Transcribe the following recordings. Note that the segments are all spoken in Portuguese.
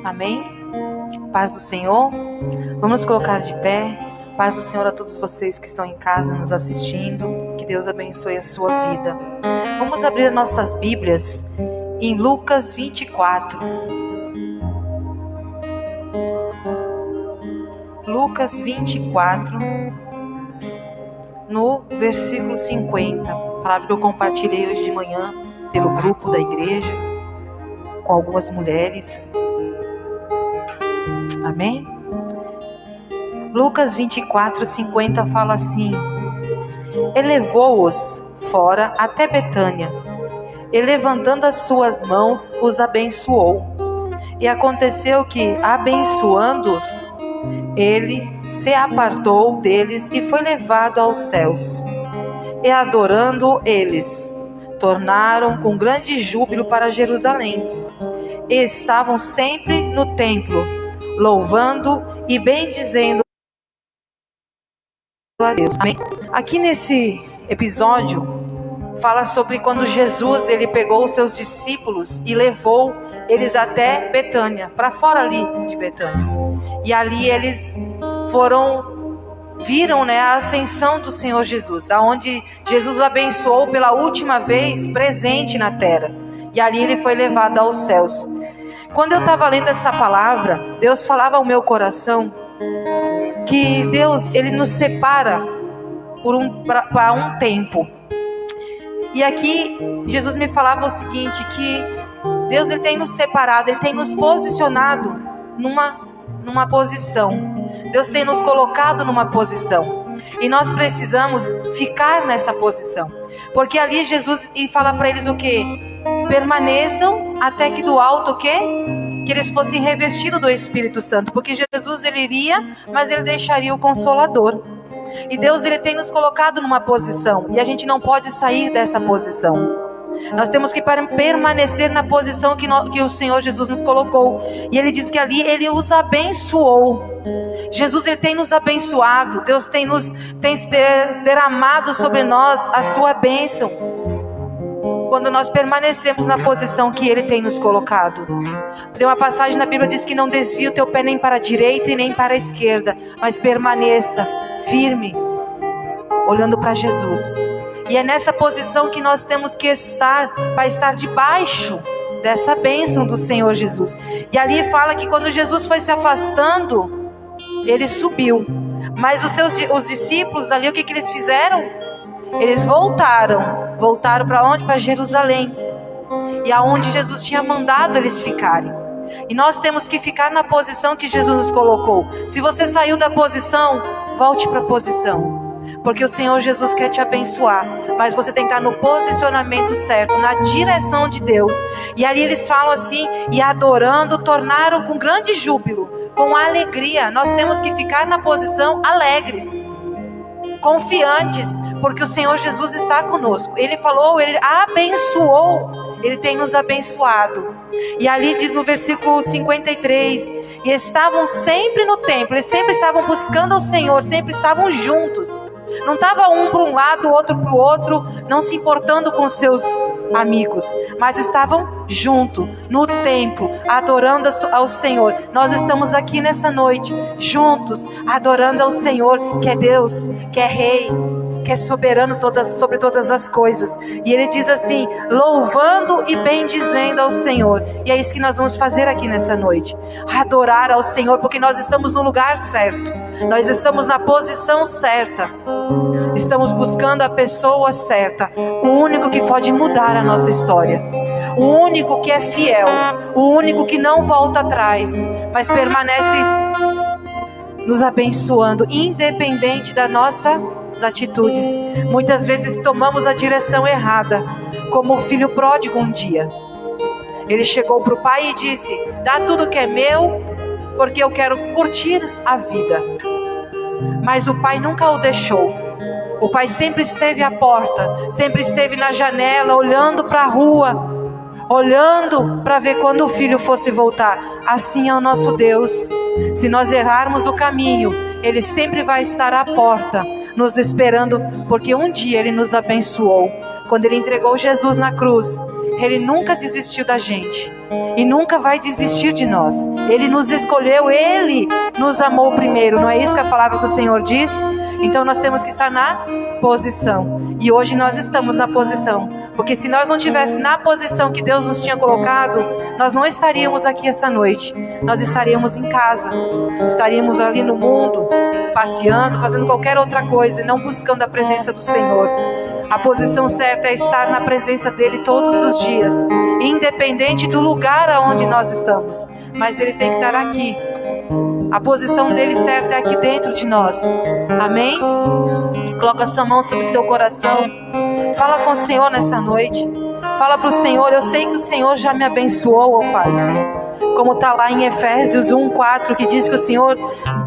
Amém? Paz do Senhor. Vamos nos colocar de pé. Paz do Senhor a todos vocês que estão em casa nos assistindo. Que Deus abençoe a sua vida. Vamos abrir nossas Bíblias em Lucas 24. Lucas 24, no versículo 50. Palavra que eu compartilhei hoje de manhã pelo grupo da igreja, com algumas mulheres. Amém? Lucas 24, 50 fala assim: elevou-os fora até Betânia, e levantando as suas mãos, os abençoou. E aconteceu que, abençoando-os, ele se apartou deles e foi levado aos céus. E adorando eles, tornaram com grande júbilo para Jerusalém. E estavam sempre no templo, louvando e bendizendo a Deus. Amém? Aqui nesse episódio, fala sobre quando Jesus ele pegou os seus discípulos e levou eles até Betânia, para fora ali de Betânia. E ali eles viram a ascensão do Senhor Jesus, aonde Jesus o abençoou pela última vez presente na terra. E ali ele foi levado aos céus. Quando eu estava lendo essa palavra, Deus falava ao meu coração que Deus ele nos separa para um tempo. E aqui Jesus me falava o seguinte, que Deus ele tem nos separado, ele tem nos posicionado numa posição. Deus tem nos colocado numa posição. E nós precisamos ficar nessa posição. Porque ali Jesus fala para eles o quê? Permaneçam até que do alto o quê? Que eles fossem revestidos do Espírito Santo. Porque Jesus ele iria, mas ele deixaria o Consolador. E Deus ele tem nos colocado numa posição. E a gente não pode sair dessa posição. Nós temos que permanecer na posição que o Senhor Jesus nos colocou. E ele diz que ali ele os abençoou. Jesus ele tem nos abençoado. Deus tem derramado sobre nós a sua bênção, quando nós permanecemos na posição que ele tem nos colocado. Tem uma passagem na Bíblia que diz que não desvie o teu pé nem para a direita e nem para a esquerda, mas permaneça firme, olhando para Jesus. E é nessa posição que nós temos que estar, para estar debaixo dessa bênção do Senhor Jesus. E ali fala que quando Jesus foi se afastando, ele subiu. Mas os discípulos ali, o que eles fizeram? Eles voltaram para onde? Para Jerusalém. E aonde Jesus tinha mandado eles ficarem. E nós temos que ficar na posição que Jesus nos colocou. Se você saiu da posição, volte para a posição. Porque o Senhor Jesus quer te abençoar. Mas você tem que estar no posicionamento certo, na direção de Deus. E ali eles falam assim: e adorando, tornaram com grande júbilo, com alegria. Nós temos que ficar na posição alegres, confiantes, porque o Senhor Jesus está conosco. Ele falou, ele abençoou, ele tem nos abençoado. E ali diz no versículo 53, e estavam sempre no templo, eles sempre estavam buscando ao Senhor, sempre estavam juntos. Não estava um para um lado, o outro para o outro, não se importando com seus amigos, mas estavam juntos, no templo, adorando ao Senhor. Nós estamos aqui nessa noite, juntos, adorando ao Senhor, que é Deus, que é Rei, que é soberano sobre todas as coisas. E ele diz assim, louvando e bendizendo ao Senhor. E é isso que nós vamos fazer aqui nessa noite, adorar ao Senhor, porque nós estamos no lugar certo, nós estamos na posição certa, estamos buscando a pessoa certa, o único que pode mudar a nossa história, o único que é fiel, o único que não volta atrás, mas permanece nos abençoando, independente das nossas atitudes. Muitas vezes tomamos a direção errada, como o filho pródigo um dia. Ele chegou para o pai e disse, dá tudo que é meu, porque eu quero curtir a vida. Mas o pai nunca o deixou. O pai sempre esteve à porta, sempre esteve na janela, olhando para a rua, olhando para ver quando o filho fosse voltar. Assim é o nosso Deus. Se nós errarmos o caminho, Ele sempre vai estar à porta, nos esperando, porque um dia Ele nos abençoou. Quando Ele entregou Jesus na cruz, Ele nunca desistiu da gente e nunca vai desistir de nós. Ele nos escolheu, Ele nos amou primeiro. Não é isso que a palavra do Senhor diz? Então nós temos que estar na posição. E hoje nós estamos na posição. Porque se nós não estivéssemos na posição que Deus nos tinha colocado, nós não estaríamos aqui essa noite. Nós estaríamos em casa. Estaríamos ali no mundo, passeando, fazendo qualquer outra coisa e não buscando a presença do Senhor. A posição certa é estar na presença dEle todos os dias, independente do lugar aonde nós estamos. Mas Ele tem que estar aqui. A posição dEle certa é aqui dentro de nós. Amém? Coloca a sua mão sobre o seu coração. Fala com o Senhor nessa noite. Fala para o Senhor: eu sei que o Senhor já me abençoou, ó Pai. Como está lá em Efésios 1:4, que diz que o Senhor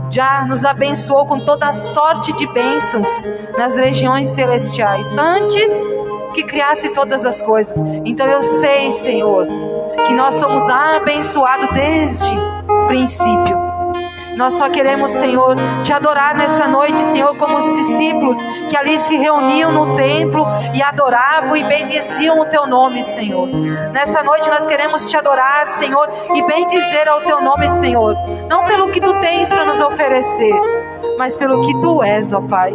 já nos abençoou com toda a sorte de bênçãos nas regiões celestiais, antes que criasse todas as coisas. Então eu sei, Senhor, que nós somos abençoados desde o princípio. Nós só queremos, Senhor, te adorar nessa noite, Senhor, como os discípulos que ali se reuniam no templo e adoravam e bendeciam o Teu nome, Senhor. Nessa noite nós queremos te adorar, Senhor, e bendizer ao Teu nome, Senhor. Não pelo que Tu tens para nos oferecer, mas pelo que Tu és, ó Pai.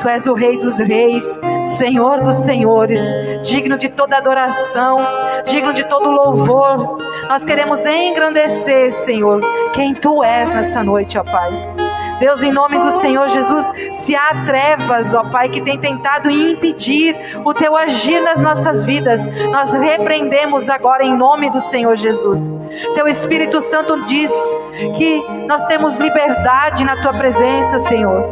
Tu és o Rei dos Reis, Senhor dos Senhores, digno de toda adoração, digno de todo louvor. Nós queremos engrandecer, Senhor, quem Tu és nessa noite, ó Pai. Deus, em nome do Senhor Jesus, se há trevas, ó Pai, que tem tentado impedir o Teu agir nas nossas vidas, nós repreendemos agora em nome do Senhor Jesus. Teu Espírito Santo diz que nós temos liberdade na Tua presença, Senhor.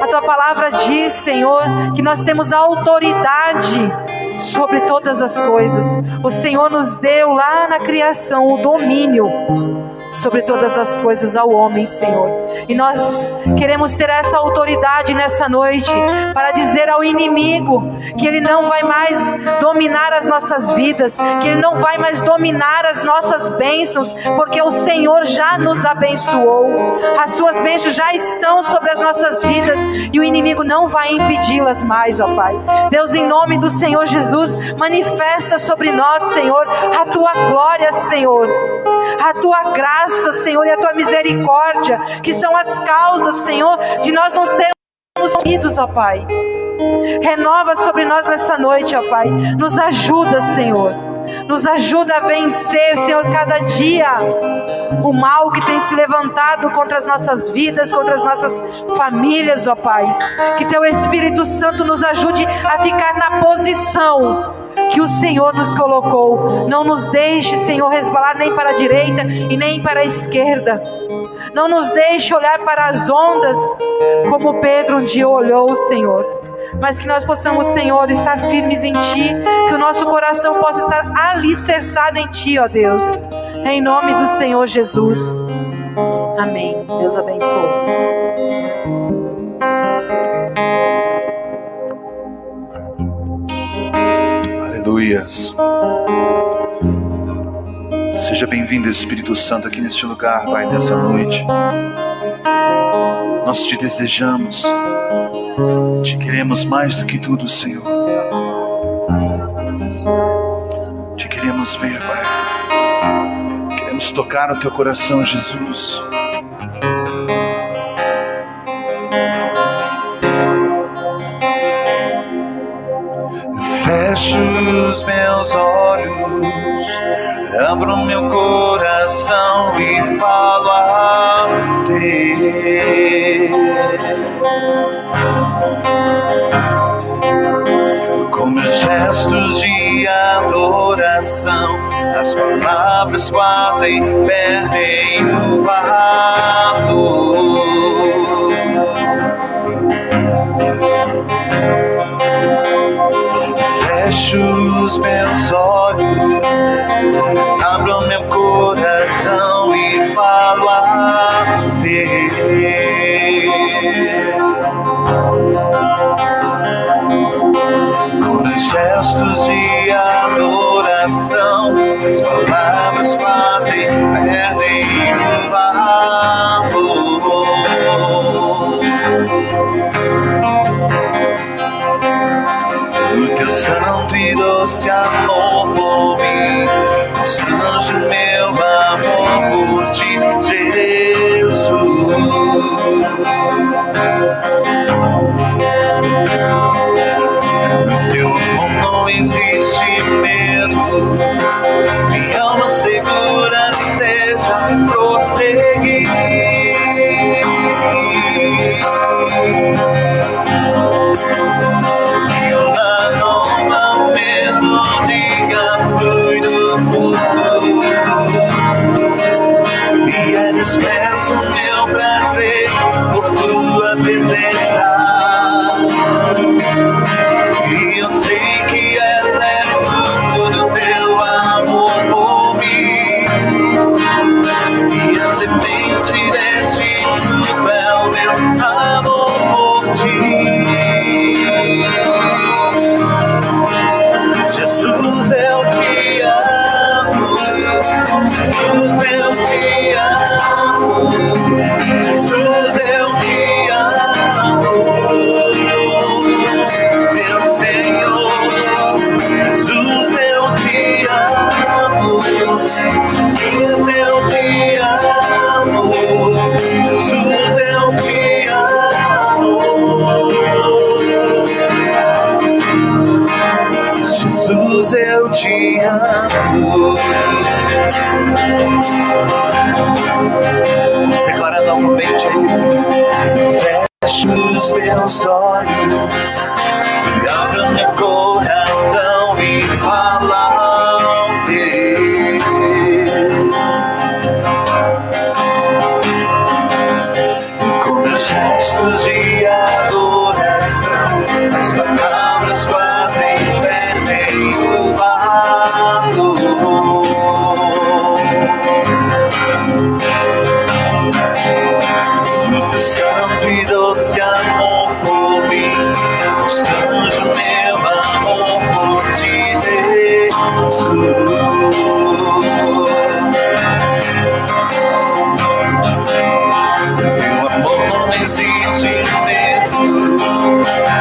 A Tua palavra diz, Senhor, que nós temos autoridade sobre todas as coisas. O Senhor nos deu lá na criação o domínio sobre todas as coisas ao homem, Senhor. E nós queremos ter essa autoridade nessa noite para dizer ao inimigo que ele não vai mais dominar as nossas vidas, que ele não vai mais dominar as nossas bênçãos, porque o Senhor já nos abençoou. As suas bênçãos já estão sobre as nossas vidas e o inimigo não vai impedi-las mais, ó Pai. Deus, em nome do Senhor Jesus, manifesta sobre nós, Senhor, a Tua glória, Senhor, a Tua graça, Senhor, e a Tua misericórdia, que são as causas, Senhor, de nós não sermos unidos, ó Pai. Renova sobre nós nessa noite, ó Pai. Nos ajuda, Senhor. Nos ajuda a vencer, Senhor, cada dia o mal que tem se levantado contra as nossas vidas, contra as nossas famílias, ó Pai. Que Teu Espírito Santo nos ajude a ficar na posição que o Senhor nos colocou. Não nos deixe, Senhor, resbalar nem para a direita e nem para a esquerda. Não nos deixe olhar para as ondas como Pedro um dia olhou, Senhor. Mas que nós possamos, Senhor, estar firmes em Ti, que o nosso coração possa estar alicerçado em Ti, ó Deus. Em nome do Senhor Jesus. Amém. Deus abençoe. Aleluias. Seja bem-vindo, Espírito Santo, aqui neste lugar, Pai, nessa noite. Nós Te desejamos, Te queremos mais do que tudo, Senhor. Te queremos ver, Pai. Queremos tocar no Teu coração, Jesus. Fecho os meus olhos, abro meu coração e falo a Ti. Com gestos de adoração, as palavras quase perdem o valor. Fecho os meus olhos, abro meu coração e falo a Ti. Com os gestos de adoração, as palavras quase perdem o valor. O Teu santo e doce amor por mim eu te amo. Vamos declarar novamente. Fecho os meus olhos e abro meu coração e fala ao Deus. Com meus gestos de adoração, as palavras quase perdem o valor. No teu santo e doce amor por mim, constranjo meu amor por ti, Jesus. Teu amor não existe medo,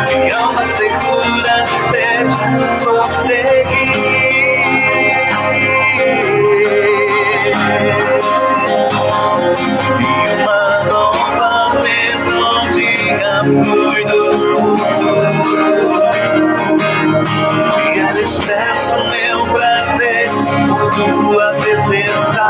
minha alma segura deseja prosseguir. E uma nova melodia flui do fundo, e ela expressa o meu prazer por tua presença.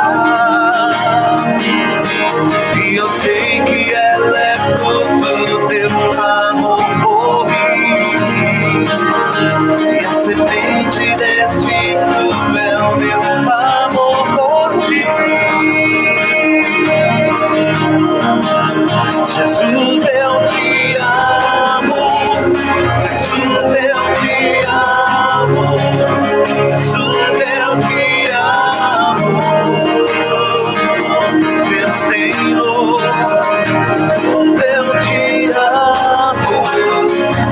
E eu sei que ela é fruto do teu amor por mim, e a semente desse fruto é o meu amor por ti. Jesus, eu te amo. Jesus, eu te amo. Jesus, eu te amo. Meu Senhor, Jesus, eu te amo.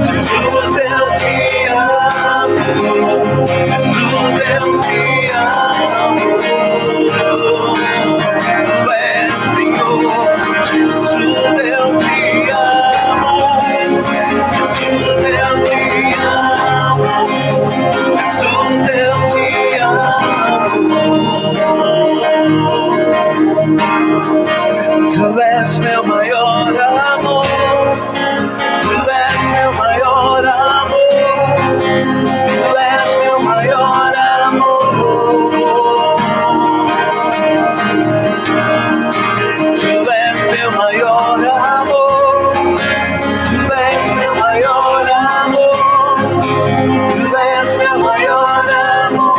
Jesus, eu te amo. Jesus, eu te amo. Tu és Senhor. Jesus, eu te amo. Jesus, eu te amo. Jesus, eu te amo. Tu és meu maior amor. Tu és meu maior amor. Tu és meu maior amor. Tu és meu maior amor. Tu és meu maior amor. Tu és meu maior amor.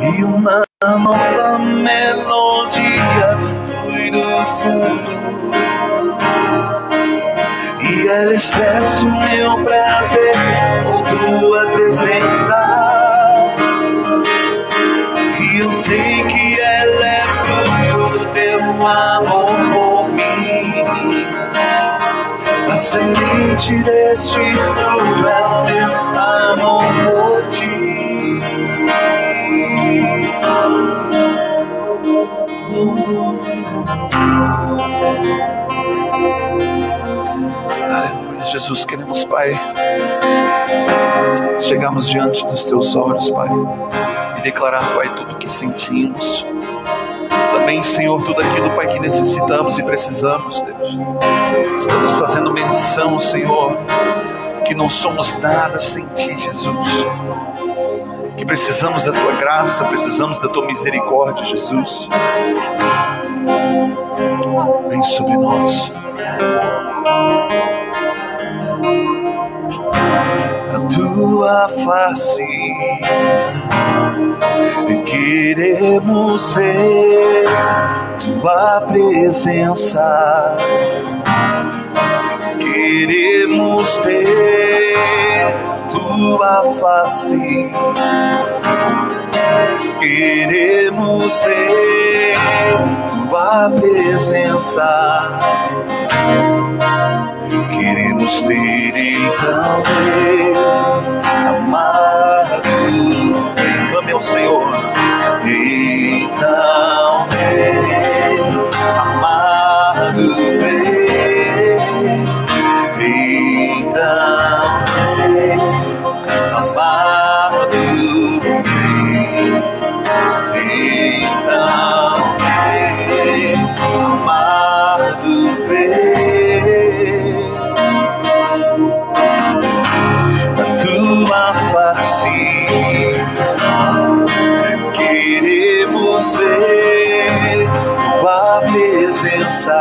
E uma nova melodia flui do fundo, e ela expressa o meu prazer por tua presença. E eu sei que ela é fruto do teu amor por mim, a semente deste fruto é o meu amor por ti. Aleluia, Jesus, queremos, Pai, chegamos diante dos teus olhos, Pai, e declarar, Pai, tudo que sentimos. Também, Senhor, tudo aquilo, Pai, que necessitamos e precisamos, Deus. Estamos fazendo menção, Senhor, que não somos nada sem Ti, Jesus. Que precisamos da Tua graça, precisamos da Tua misericórdia, Jesus. Vem sobre nós. A Tua face queremos ver, Tua presença queremos ter, Tua face queremos ver, Tua presença queremos ter, então amado Clame ao Senhor. Então vem, amado, vem. Então vem, amado, vem. Então vem, amado, vem. A tua face queremos ver, tua presença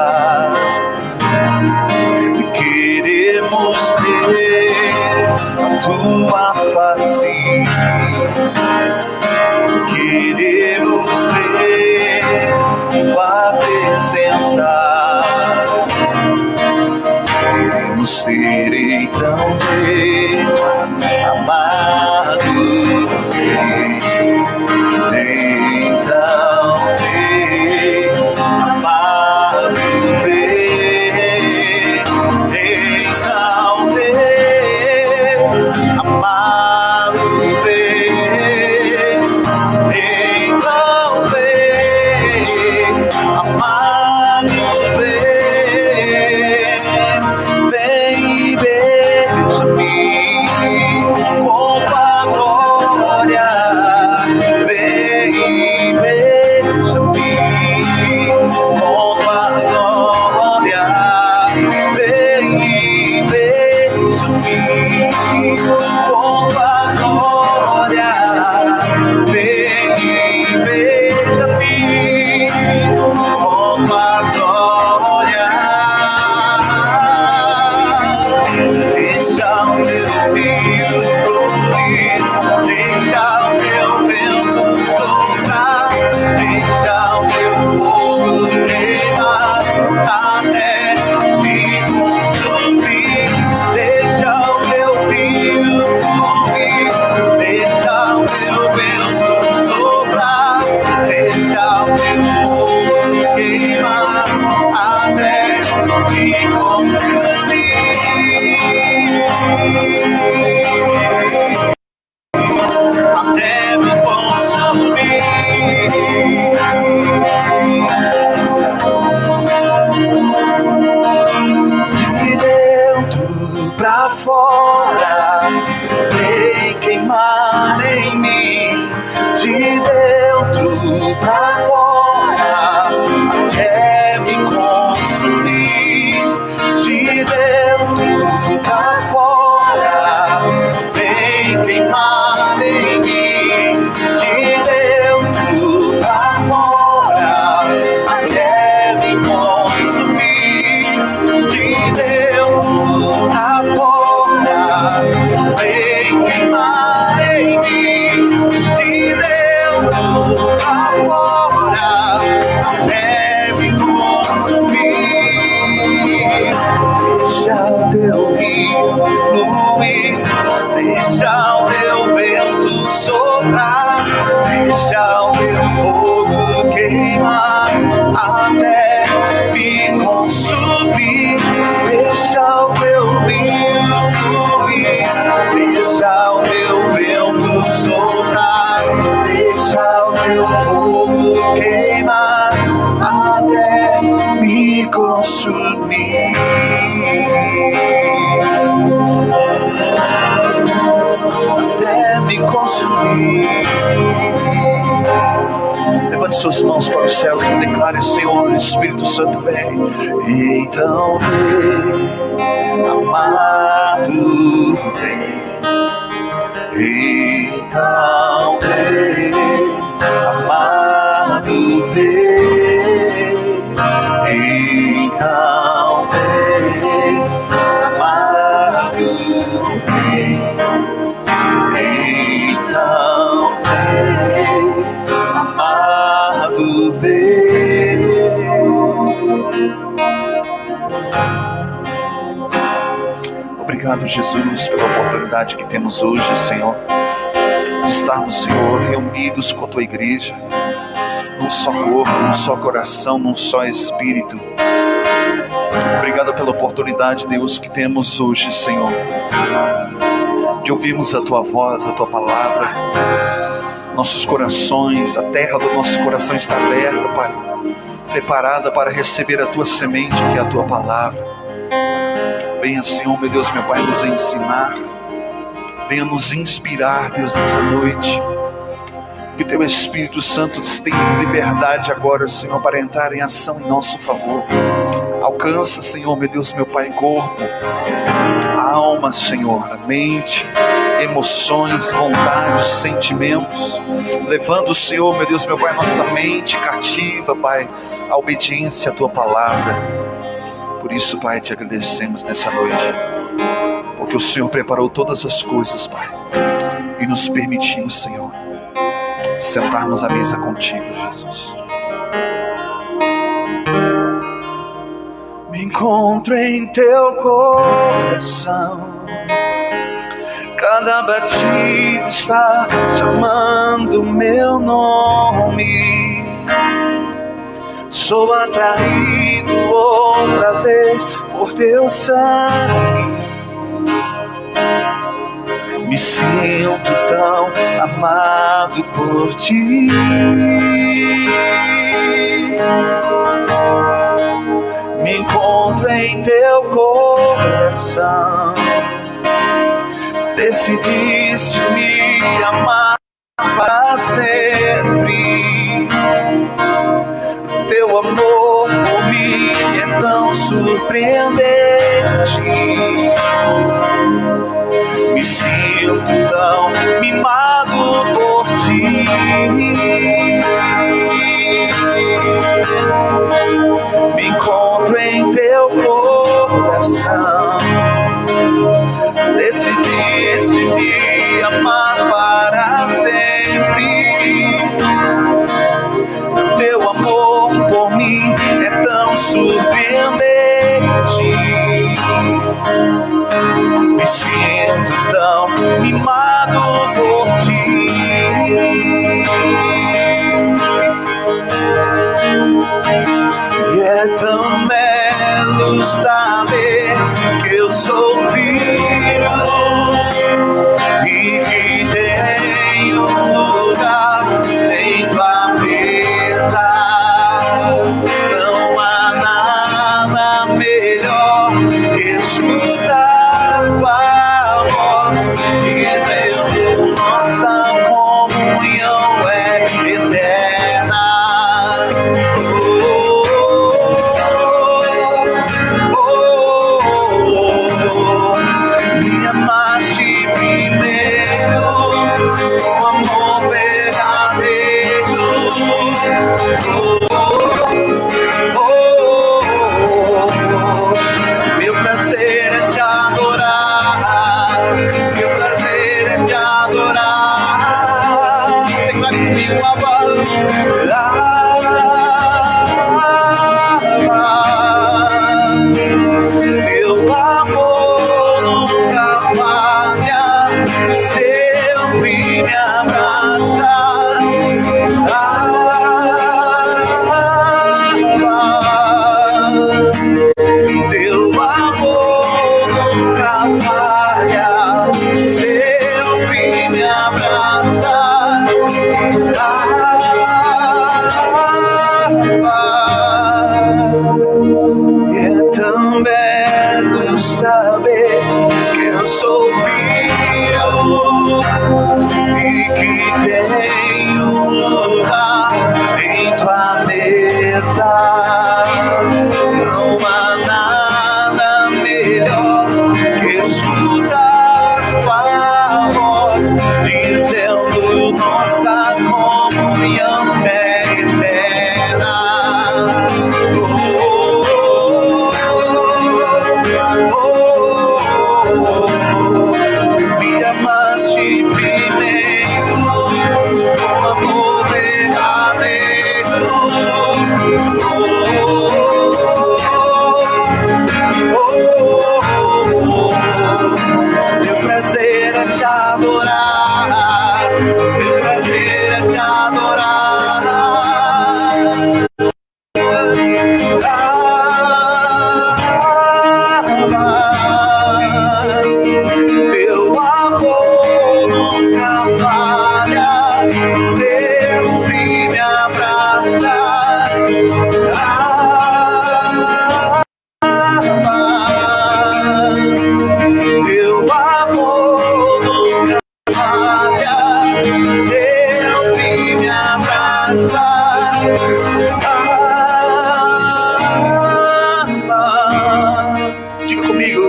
queremos ter, a tua face queremos ver, tua presença queremos ter. Então vem, amado, vem. Então vem, amado, vem. Então vem, amado, vem. Então vem, amado, vem. Vem e beija-me com tua glória. Vem e beija-me com tua glória. Vem e beija-me com tua glória. Vem e beija-me com tua glória. Deixa o teu rio fluir, deixa o teu vento soprar, deixa o teu fogo queimar até me consumir. Deixa o teu rio fluir, deixa o teu vento soprar, deixa o teu fogo queimar até me consumir. Até me consumir. De dentro pra fora, vem queimar em mim. De dentro pra fora, até me consumir. De dentro pra fora, vem queimar em mim. De dentro pra fora, até me consumir. De dentro pra fora, vem queimar em mim. De dentro pra fora, até me consumir. Deixa o teu rio fluir, deixa o teu vento soprar, deixa o teu fogo queimar até me consumir. Deixa o teu rio fluir, deixa o teu vento soprar, deixa o teu fogo queimar até me consumir. Até me consumir. Levante suas mãos para os céus e declare: Senhor, Espírito Santo, vem. Então vem, amado, vem. Então vem, amado, vem. Então vem, amado, vem. Então vem, amado, vem. Obrigado, Jesus, pela oportunidade que temos hoje, Senhor, de estarmos, Senhor, reunidos com a Tua igreja, num só corpo, num só coração, num só espírito. Obrigado pela oportunidade, Deus, que temos hoje, Senhor, de ouvirmos a Tua voz, a Tua palavra. Nossos corações, a terra do nosso coração está aberta, Pai, preparada para receber a Tua semente, que é a Tua palavra. Venha, Senhor, meu Deus, meu Pai, nos ensinar. Venha nos inspirar, Deus, nessa noite. Que Teu Espírito Santo tenha liberdade agora, Senhor, para entrar em ação em nosso favor. Alcança, Senhor, meu Deus, meu Pai, corpo, alma, Senhor, a mente, emoções, vontades, sentimentos, levando, Senhor, meu Deus, meu Pai, nossa mente cativa, Pai, a obediência à Tua palavra. Por isso, Pai, te agradecemos nessa noite, porque o Senhor preparou todas as coisas, Pai, e nos permitiu, Senhor, sentarmos à mesa contigo, Jesus. Me encontro em Teu coração, cada batida está chamando meu nome. Sou atraído outra vez por Teu sangue. Me sinto tão amado por Ti. Me encontro em Teu coração. Decidiste me amar para sempre. Teu amor por mim é tão surpreendente. Me sinto tão mimado por Ti. Me encontro em Teu coração. Decidiste me amar para sempre. Teu amor por mim é tão surpreendente. Me sinto tão mimado por Ti. E é tão belo saber que eu sou filho e que tenho lugar em Tua mesa. Não há nada melhor que escutar Tua voz dizendo nossa comunhão é eterna. Me amaste primeiro com amor verdadeiro. Meu prazer é Te adorar. Meu prazer é Te adorar. Declare comigo a voz. Teu amor nunca falha, sempre me abraça. Teu amor nunca falha, sempre me abraça. E é tão belo saber que eu sou filho e que tenho lugar em Tua mesa. Não há nada melhor que escutar Tua voz dizendo nossa comunhão é eterna. Me amaste primeiro com amor verdadeiro. Meu prazer é Te adorar. Meu prazer é Te adorar. sempre me abraça. Teu amor nunca falha, sempre me abraça. Diga comigo,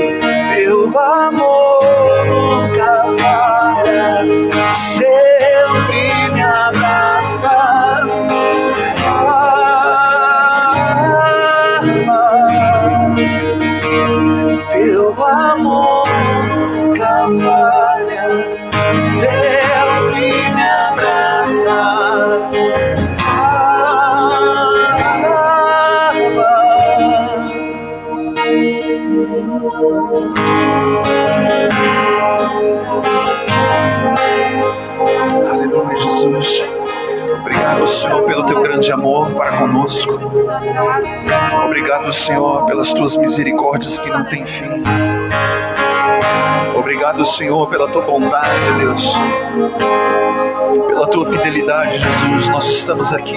teu amor nunca falha, sempre me abraça. Teu amor nunca falha, sempre me abraça. Aleluia, Jesus. Obrigado, Senhor, pelo teu grande amor para conosco. Obrigado, Senhor, pelas tuas misericórdias que não têm fim. Obrigado, Senhor, pela tua bondade, Deus. Pela tua fidelidade, Jesus. Nós estamos aqui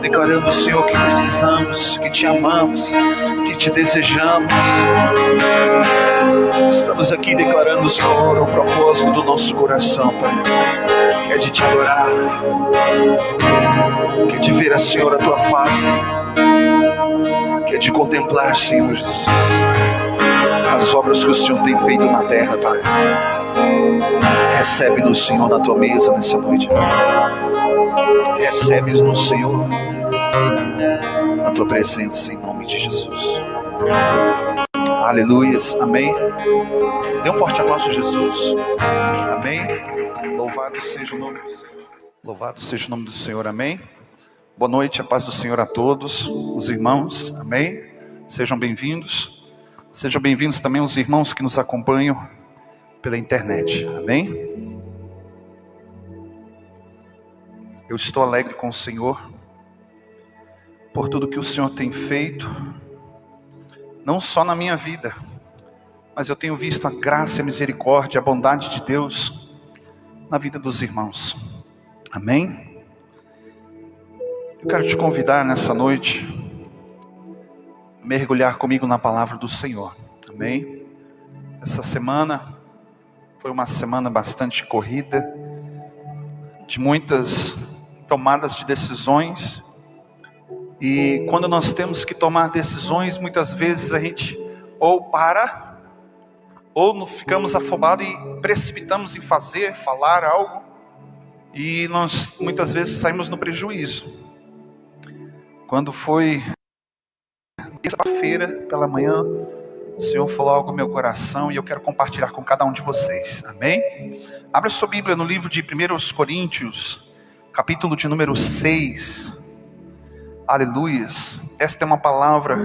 declarando, Senhor, que precisamos, que te amamos, que te desejamos. Estamos aqui declarando, Senhor, o propósito do nosso coração, Pai, que é de te adorar, que é de ver, Senhor, a tua face, que é de contemplar, Senhor Jesus, as obras que o Senhor tem feito na terra, Pai. Recebe-nos, Senhor, na tua mesa nessa noite. Recebe-nos, Senhor, na tua presença, em nome de Jesus. Aleluias, amém. Dê um forte aplauso a Jesus. Amém. Louvado seja o nome do Senhor. Louvado seja o nome do Senhor, amém. Boa noite, a paz do Senhor a todos os irmãos, amém. Sejam bem-vindos. Sejam bem-vindos também os irmãos que nos acompanham pela internet, amém. Eu estou alegre com o Senhor por tudo que o Senhor tem feito, não só na minha vida, mas eu tenho visto a graça, a misericórdia, a bondade de Deus na vida dos irmãos, amém. Eu quero te convidar nessa noite a mergulhar comigo na palavra do Senhor, amém. Essa semana foi uma semana bastante corrida, de muitas tomadas de decisões. E quando nós temos que tomar decisões, muitas vezes a gente ou para, ou ficamos afobados e precipitamos em falar algo, e nós muitas vezes saímos no prejuízo. Quando foi terça-feira pela manhã, o Senhor falou algo no meu coração e eu quero compartilhar com cada um de vocês, amém? Abra sua Bíblia no livro de 1 Coríntios, capítulo de número 6. Aleluias. Esta é uma palavra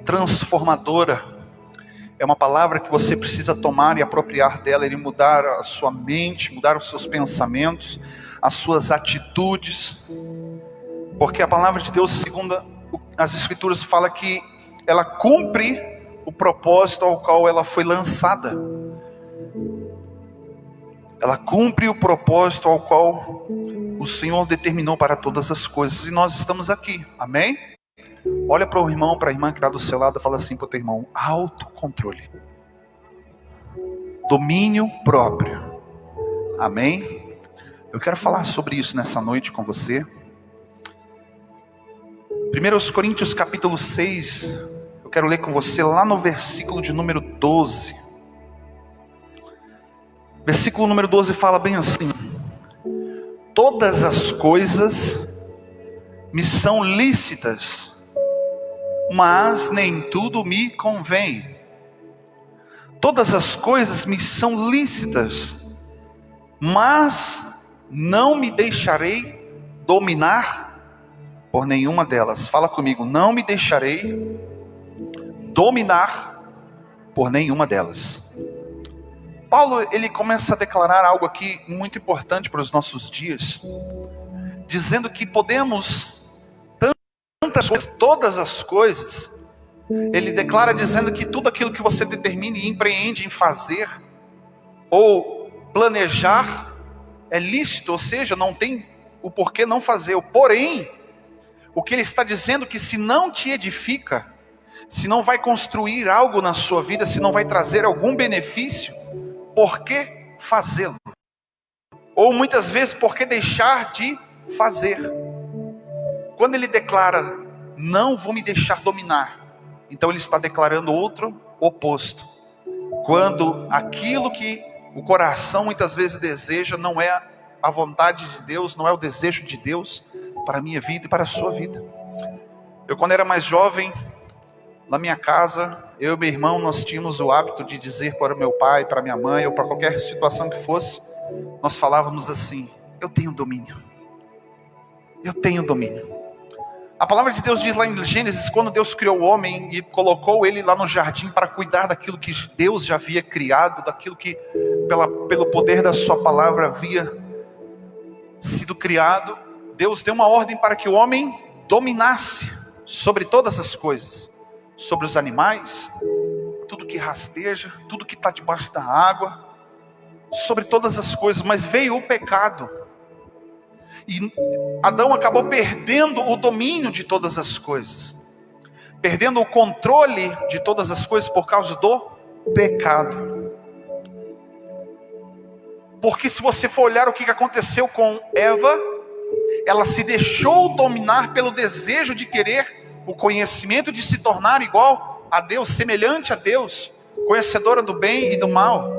transformadora. É uma palavra que você precisa tomar e apropriar dela, e mudar a sua mente, mudar os seus pensamentos, as suas atitudes. Porque a palavra de Deus, segundo as Escrituras, fala que ela cumpre o propósito ao qual ela foi lançada. Ela cumpre o propósito ao qual o Senhor determinou para todas as coisas. E nós estamos aqui, amém? Olha para o irmão, para a irmã que está do seu lado, fala assim para o teu irmão: autocontrole, domínio próprio, amém? Eu quero falar sobre isso nessa noite com você. 1 Coríntios capítulo 6, eu quero ler com você lá no versículo de número 12. Versículo número 12 fala bem assim: todas as coisas me são lícitas, mas nem tudo me convém. Todas as coisas me são lícitas, mas não me deixarei dominar por nenhuma delas. Fala comigo: não me deixarei dominar por nenhuma delas. Paulo, ele começa a declarar algo aqui muito importante para os nossos dias, dizendo que podemos tantas coisas, todas as coisas. Ele declara dizendo que tudo aquilo que você determine e empreende em fazer ou planejar é lícito, ou seja, não tem o porquê não fazer. Porém, o que ele está dizendo é que se não te edifica, se não vai construir algo na sua vida, se não vai trazer algum benefício, por que fazê-lo? Ou muitas vezes, por que deixar de fazer? Quando ele declara, não vou me deixar dominar, então ele está declarando outro oposto. Quando aquilo que o coração muitas vezes deseja não é a vontade de Deus, não é o desejo de Deus para a minha vida e para a sua vida. Eu, quando era mais jovem, na minha casa, eu e meu irmão, nós tínhamos o hábito de dizer para o meu pai, para minha mãe, ou para qualquer situação que fosse, nós falávamos assim: eu tenho domínio. Eu tenho domínio. A palavra de Deus diz lá em Gênesis, quando Deus criou o homem e colocou ele lá no jardim para cuidar daquilo que Deus já havia criado, daquilo que pelo poder da sua palavra havia sido criado, Deus deu uma ordem para que o homem dominasse sobre todas as coisas, sobre os animais, tudo que rasteja, tudo que está debaixo da água, sobre todas as coisas. Mas veio o pecado, e Adão acabou perdendo o domínio de todas as coisas, perdendo o controle de todas as coisas por causa do pecado. Porque se você for olhar o que aconteceu com Eva, ela se deixou dominar pelo desejo de querer o conhecimento, de se tornar igual a Deus, semelhante a Deus, conhecedora do bem e do mal.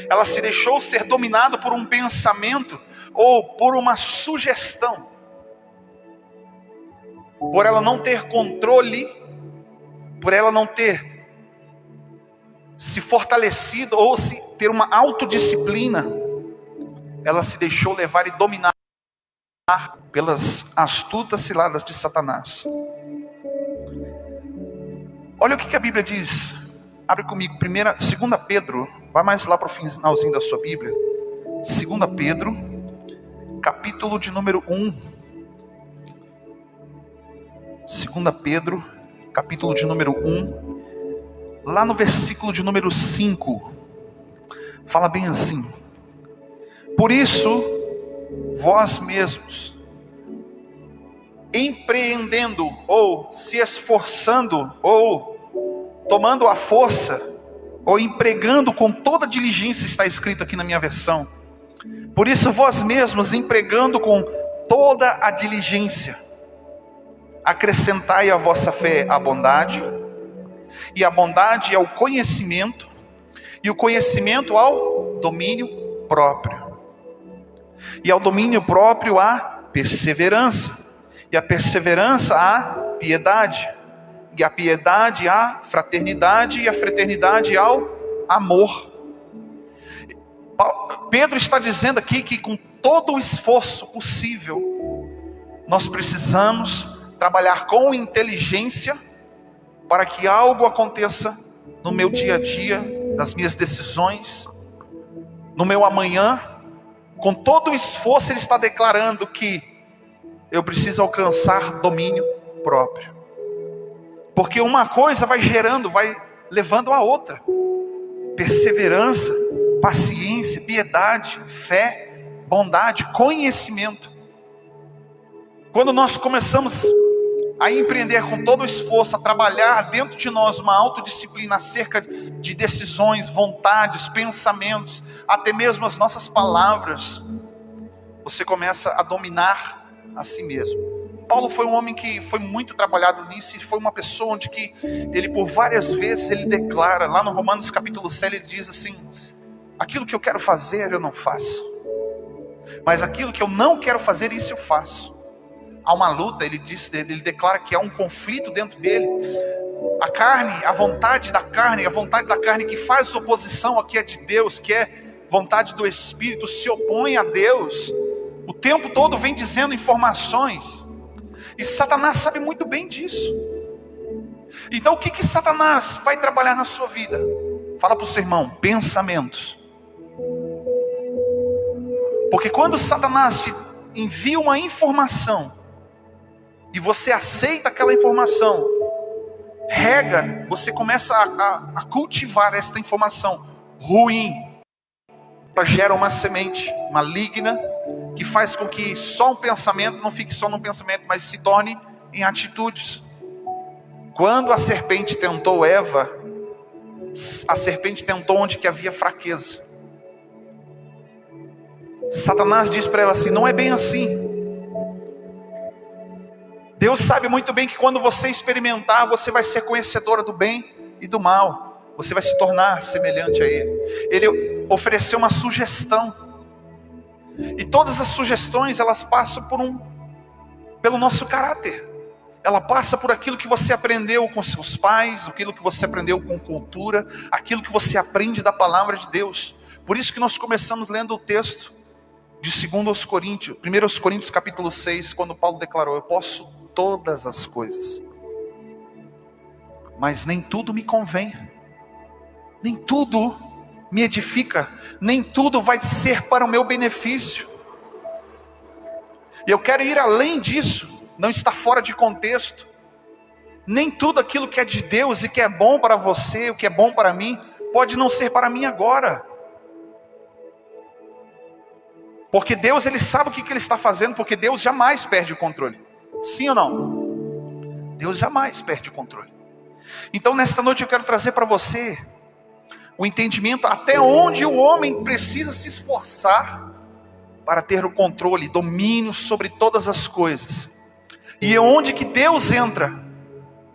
Ela se deixou ser dominada por um pensamento ou por uma sugestão. Por ela não ter controle, por ela não ter se fortalecido ou se ter uma autodisciplina, ela se deixou levar e dominar pelas astutas ciladas de Satanás. Olha o que a Bíblia diz. Abre comigo, 2 Pedro, vai mais lá para o finalzinho da sua Bíblia. 2 Pedro, capítulo de número 1. 2 Pedro, capítulo de número 1, lá no versículo de número 5, fala bem assim: por isso, vós mesmos, empreendendo, ou se esforçando, ou tomando a força, ou empregando com toda diligência, está escrito aqui na minha versão. Por isso vós mesmos, empregando com toda a diligência, acrescentai à vossa fé a bondade, e a bondade ao conhecimento, e o conhecimento ao domínio próprio, e ao domínio próprio a perseverança, e a perseverança a piedade, e a piedade à fraternidade, e a fraternidade ao amor. Pedro está dizendo aqui que com todo o esforço possível, nós precisamos trabalhar com inteligência para que algo aconteça no meu dia a dia, nas minhas decisões, no meu amanhã. Com todo o esforço ele está declarando que eu preciso alcançar domínio próprio. Porque uma coisa vai gerando, vai levando a outra. Perseverança, paciência, piedade, fé, bondade, conhecimento. Quando nós começamos a empreender com todo o esforço, a trabalhar dentro de nós uma autodisciplina acerca de decisões, vontades, pensamentos, até mesmo as nossas palavras, você começa a dominar a si mesmo. Paulo foi um homem que foi muito trabalhado nisso, e foi uma pessoa onde que ele por várias vezes ele declara, lá no Romanos capítulo 7, ele diz assim: aquilo que eu quero fazer eu não faço, mas aquilo que eu não quero fazer, isso eu faço. Há uma luta, ele declara que há um conflito dentro dele. A carne, a vontade da carne que faz oposição ao que é de Deus, que é vontade do Espírito, se opõe a Deus. O tempo todo vem dizendo informações. E Satanás sabe muito bem disso. Então o que Satanás vai trabalhar na sua vida? Fala para o seu irmão: pensamentos. Porque quando Satanás te envia uma informação, e você aceita aquela informação, você começa a cultivar esta informação ruim, ela gera uma semente maligna, que faz com que só um pensamento não fique só num pensamento, mas se torne em atitudes. Quando a serpente tentou Eva, a serpente tentou onde que havia fraqueza. Satanás diz para ela assim: não é bem assim. Deus sabe muito bem que quando você experimentar, você vai ser conhecedora do bem e do mal. Você vai se tornar semelhante a Ele. Ele ofereceu uma sugestão. E todas as sugestões, elas passam pelo nosso caráter. Ela passa por aquilo que você aprendeu com seus pais, aquilo que você aprendeu com cultura, aquilo que você aprende da palavra de Deus. Por isso que nós começamos lendo o texto de 1 Coríntios capítulo 6, quando Paulo declarou: eu posso todas as coisas, mas nem tudo me convém, nem tudo me edifica, nem tudo vai ser para o meu benefício. E eu quero ir além disso, não está fora de contexto. Nem tudo aquilo que é de Deus e que é bom para você, o que é bom para mim, pode não ser para mim agora. Porque Deus, Ele sabe o que Ele está fazendo, porque Deus jamais perde o controle. Sim ou não? Deus jamais perde o controle. Então nesta noite eu quero trazer para você o entendimento até onde o homem precisa se esforçar para ter o controle, domínio sobre todas as coisas. E é onde que Deus entra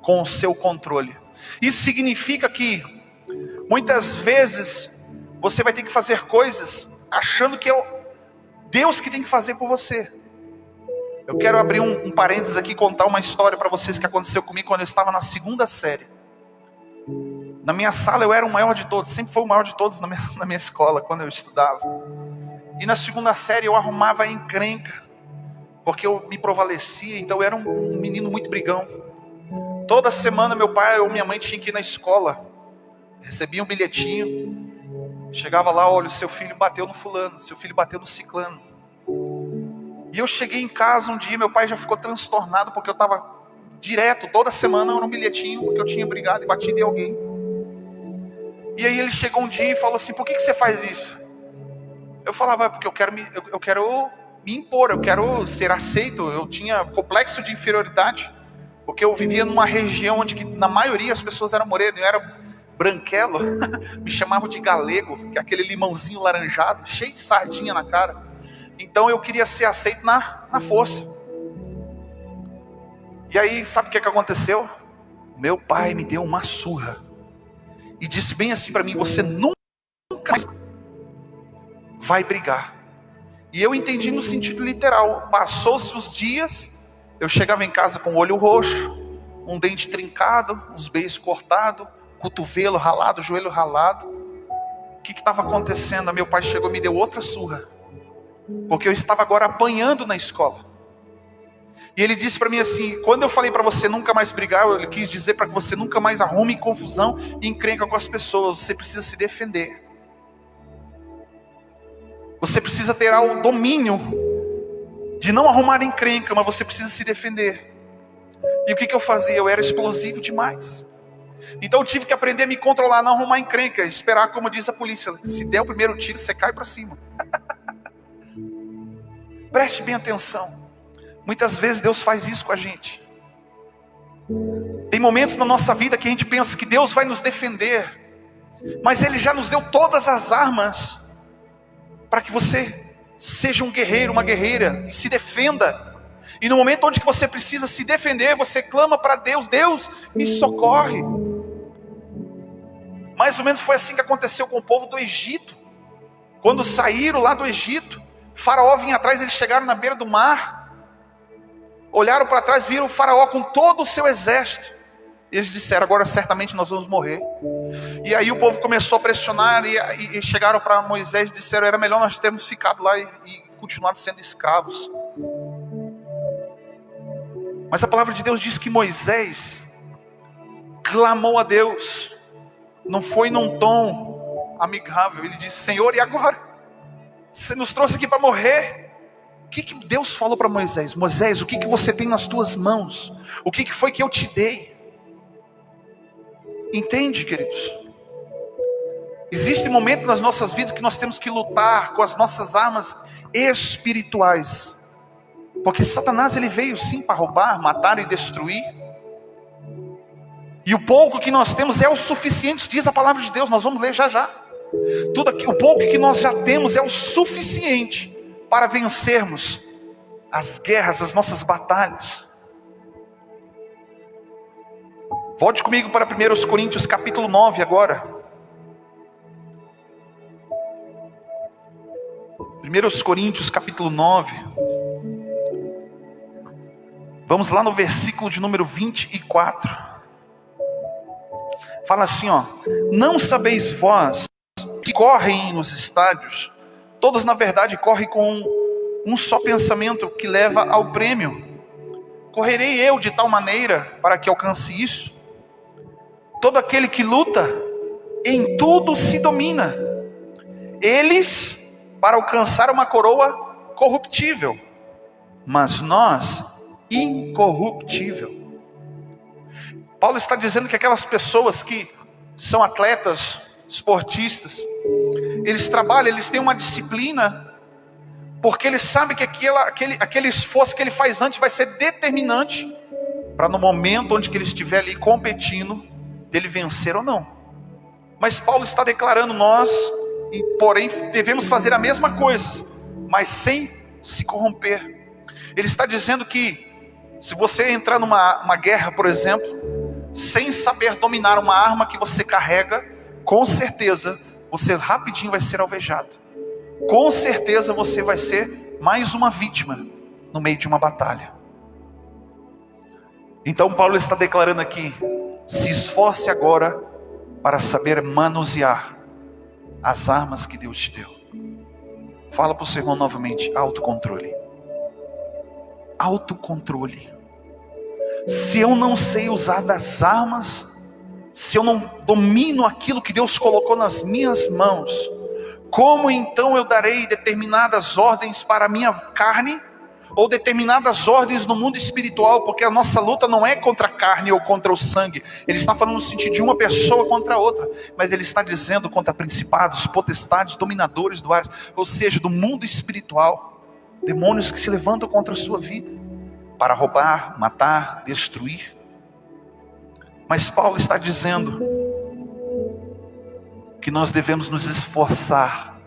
com o seu controle. Isso significa que muitas vezes você vai ter que fazer coisas achando que é Deus que tem que fazer por você. Eu quero abrir um parênteses aqui e contar uma história para vocês que aconteceu comigo quando eu estava na 2ª série. Na minha sala eu era o maior de todos, sempre fui o maior de todos na minha escola, quando eu estudava. E na 2ª série eu arrumava a encrenca, porque eu me provalecia, então eu era um menino muito brigão. Toda semana meu pai ou minha mãe tinha que ir na escola, recebia um bilhetinho, chegava lá: olha, o seu filho bateu no fulano, seu filho bateu no ciclano. E eu cheguei em casa um dia, meu pai já ficou transtornado, porque eu estava direto, toda semana um bilhetinho, porque eu tinha brigado e batido em alguém. E aí ele chegou um dia e falou assim: por que você faz isso? Eu falava: porque eu quero me impor, eu quero ser aceito. Eu tinha complexo de inferioridade, porque eu vivia numa região onde que, na maioria as pessoas eram morenas, eu era branquelo, me chamavam de galego, que é aquele limãozinho laranjado, cheio de sardinha na cara. Então eu queria ser aceito na força. E aí, sabe o que aconteceu? Meu pai me deu uma surra e disse bem assim para mim: você nunca mais vai brigar. E eu entendi no sentido literal. Passou-se os dias, eu chegava em casa com o olho roxo, um dente trincado, os beiços cortados, cotovelo ralado, joelho ralado. O que estava acontecendo? Meu pai chegou e me deu outra surra, porque eu estava agora apanhando na escola. E ele disse para mim assim: quando eu falei para você nunca mais brigar, ele quis dizer para que você nunca mais arrume confusão e encrenca com as pessoas. Você precisa se defender. Você precisa ter o domínio de não arrumar encrenca, mas você precisa se defender. E o que eu fazia? Eu era explosivo demais. Então eu tive que aprender a me controlar, não arrumar encrenca, esperar, como diz a polícia: se der o primeiro tiro, você cai para cima. Preste bem atenção. Muitas vezes Deus faz isso com a gente. Tem momentos na nossa vida que a gente pensa que Deus vai nos defender, mas Ele já nos deu todas as armas para que você seja um guerreiro, uma guerreira, e se defenda. E no momento onde que você precisa se defender, você clama para Deus: Deus, me socorre. Mais ou menos foi assim que aconteceu com o povo do Egito. Quando saíram lá do Egito, Faraó vinha atrás, eles chegaram na beira do mar, olharam para trás, viram o Faraó com todo o seu exército. E eles disseram: agora certamente nós vamos morrer. E aí o povo começou a pressionar e chegaram para Moisés e disseram: era melhor nós termos ficado lá e continuado sendo escravos. Mas a palavra de Deus diz que Moisés clamou a Deus. Não foi num tom amigável. Ele disse: Senhor, e agora? Você nos trouxe aqui para morrer. O que Deus falou para Moisés? Moisés, o que você tem nas tuas mãos? O que foi que eu te dei? Entende, queridos? Existe momento nas nossas vidas que nós temos que lutar com as nossas armas espirituais. Porque Satanás ele veio sim para roubar, matar e destruir. E o pouco que nós temos é o suficiente, diz a palavra de Deus, nós vamos ler já já. Tudo aqui, o pouco que nós já temos é o suficiente para vencermos as guerras, as nossas batalhas. Volte comigo para 1 Coríntios capítulo 9 agora. 1 Coríntios capítulo 9. Vamos lá no versículo de número 24. Fala assim, ó: não sabeis vós que correm nos estádios, todos na verdade correm com um só pensamento que leva ao prêmio. Correrei eu de tal maneira para que alcance isso? Todo aquele que luta, em tudo se domina. Eles, para alcançar uma coroa corruptível, mas nós, incorruptível. Paulo está dizendo que aquelas pessoas que são atletas, esportistas, eles trabalham, eles têm uma disciplina, porque eles sabem que aquele esforço que ele faz antes vai ser determinante para no momento onde que ele estiver ali competindo, dele vencer ou não. Mas Paulo está declarando nós, porém devemos fazer a mesma coisa, mas sem se corromper. Ele está dizendo que se você entrar numa guerra, por exemplo, sem saber dominar uma arma que você carrega, com certeza você rapidinho vai ser alvejado. Com certeza você vai ser mais uma vítima no meio de uma batalha. Então Paulo está declarando aqui: se esforce agora para saber manusear as armas que Deus te deu. Fala para o seu irmão novamente: autocontrole. Autocontrole. Se eu não sei usar das armas, se eu não domino aquilo que Deus colocou nas minhas mãos, como então eu darei determinadas ordens para a minha carne, ou determinadas ordens no mundo espiritual? Porque a nossa luta não é contra a carne ou contra o sangue. Ele está falando no sentido de uma pessoa contra a outra, mas ele está dizendo contra principados, potestades, dominadores do ar, ou seja, do mundo espiritual, demônios que se levantam contra a sua vida, para roubar, matar, destruir. Mas Paulo está dizendo que nós devemos nos esforçar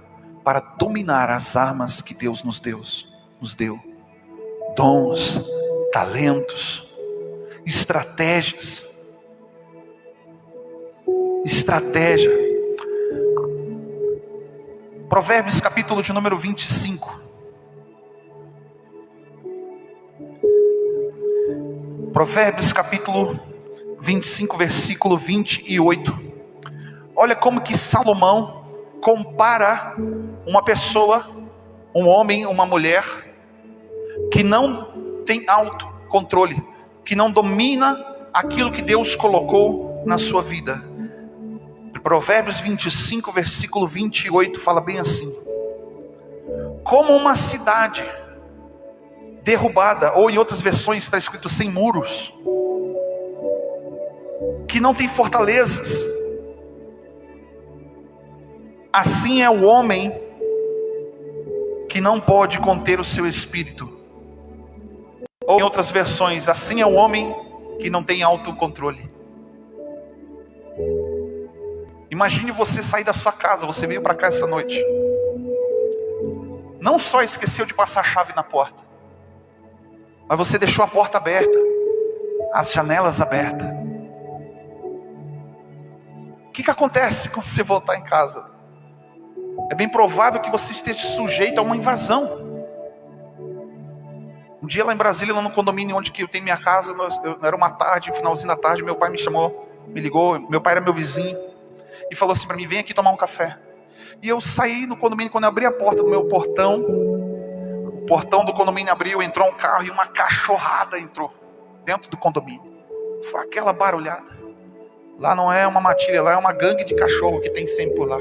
para dominar as armas que Deus nos deu. Dons, talentos, estratégias. Provérbios capítulo de número 25. Provérbios capítulo 25, versículo 28. Olha como que Salomão compara uma pessoa, um homem, uma mulher, que não tem autocontrole, que não domina aquilo que Deus colocou na sua vida. Provérbios 25, versículo 28, fala bem assim: como uma cidade derrubada, ou em outras versões está escrito sem muros, que não tem fortalezas, assim é o homem que não pode conter o seu espírito. Ou em outras versões, assim é o homem que não tem autocontrole. Imagine você sair da sua casa, você veio para cá essa noite, não só esqueceu de passar a chave na porta, mas você deixou a porta aberta, as janelas abertas. O que acontece quando você voltar em casa? É bem provável que você esteja sujeito a uma invasão. Um dia lá em Brasília, lá no condomínio onde que eu tenho minha casa, era uma tarde, finalzinho da tarde, meu pai me chamou, me ligou, meu pai era meu vizinho, e falou assim para mim: vem aqui tomar um café. E eu saí no condomínio, quando eu abri a porta do meu portão, o portão do condomínio abriu, entrou um carro e uma cachorrada entrou dentro do condomínio. Foi aquela barulhada. Lá não é uma matilha, lá é uma gangue de cachorro que tem sempre por lá.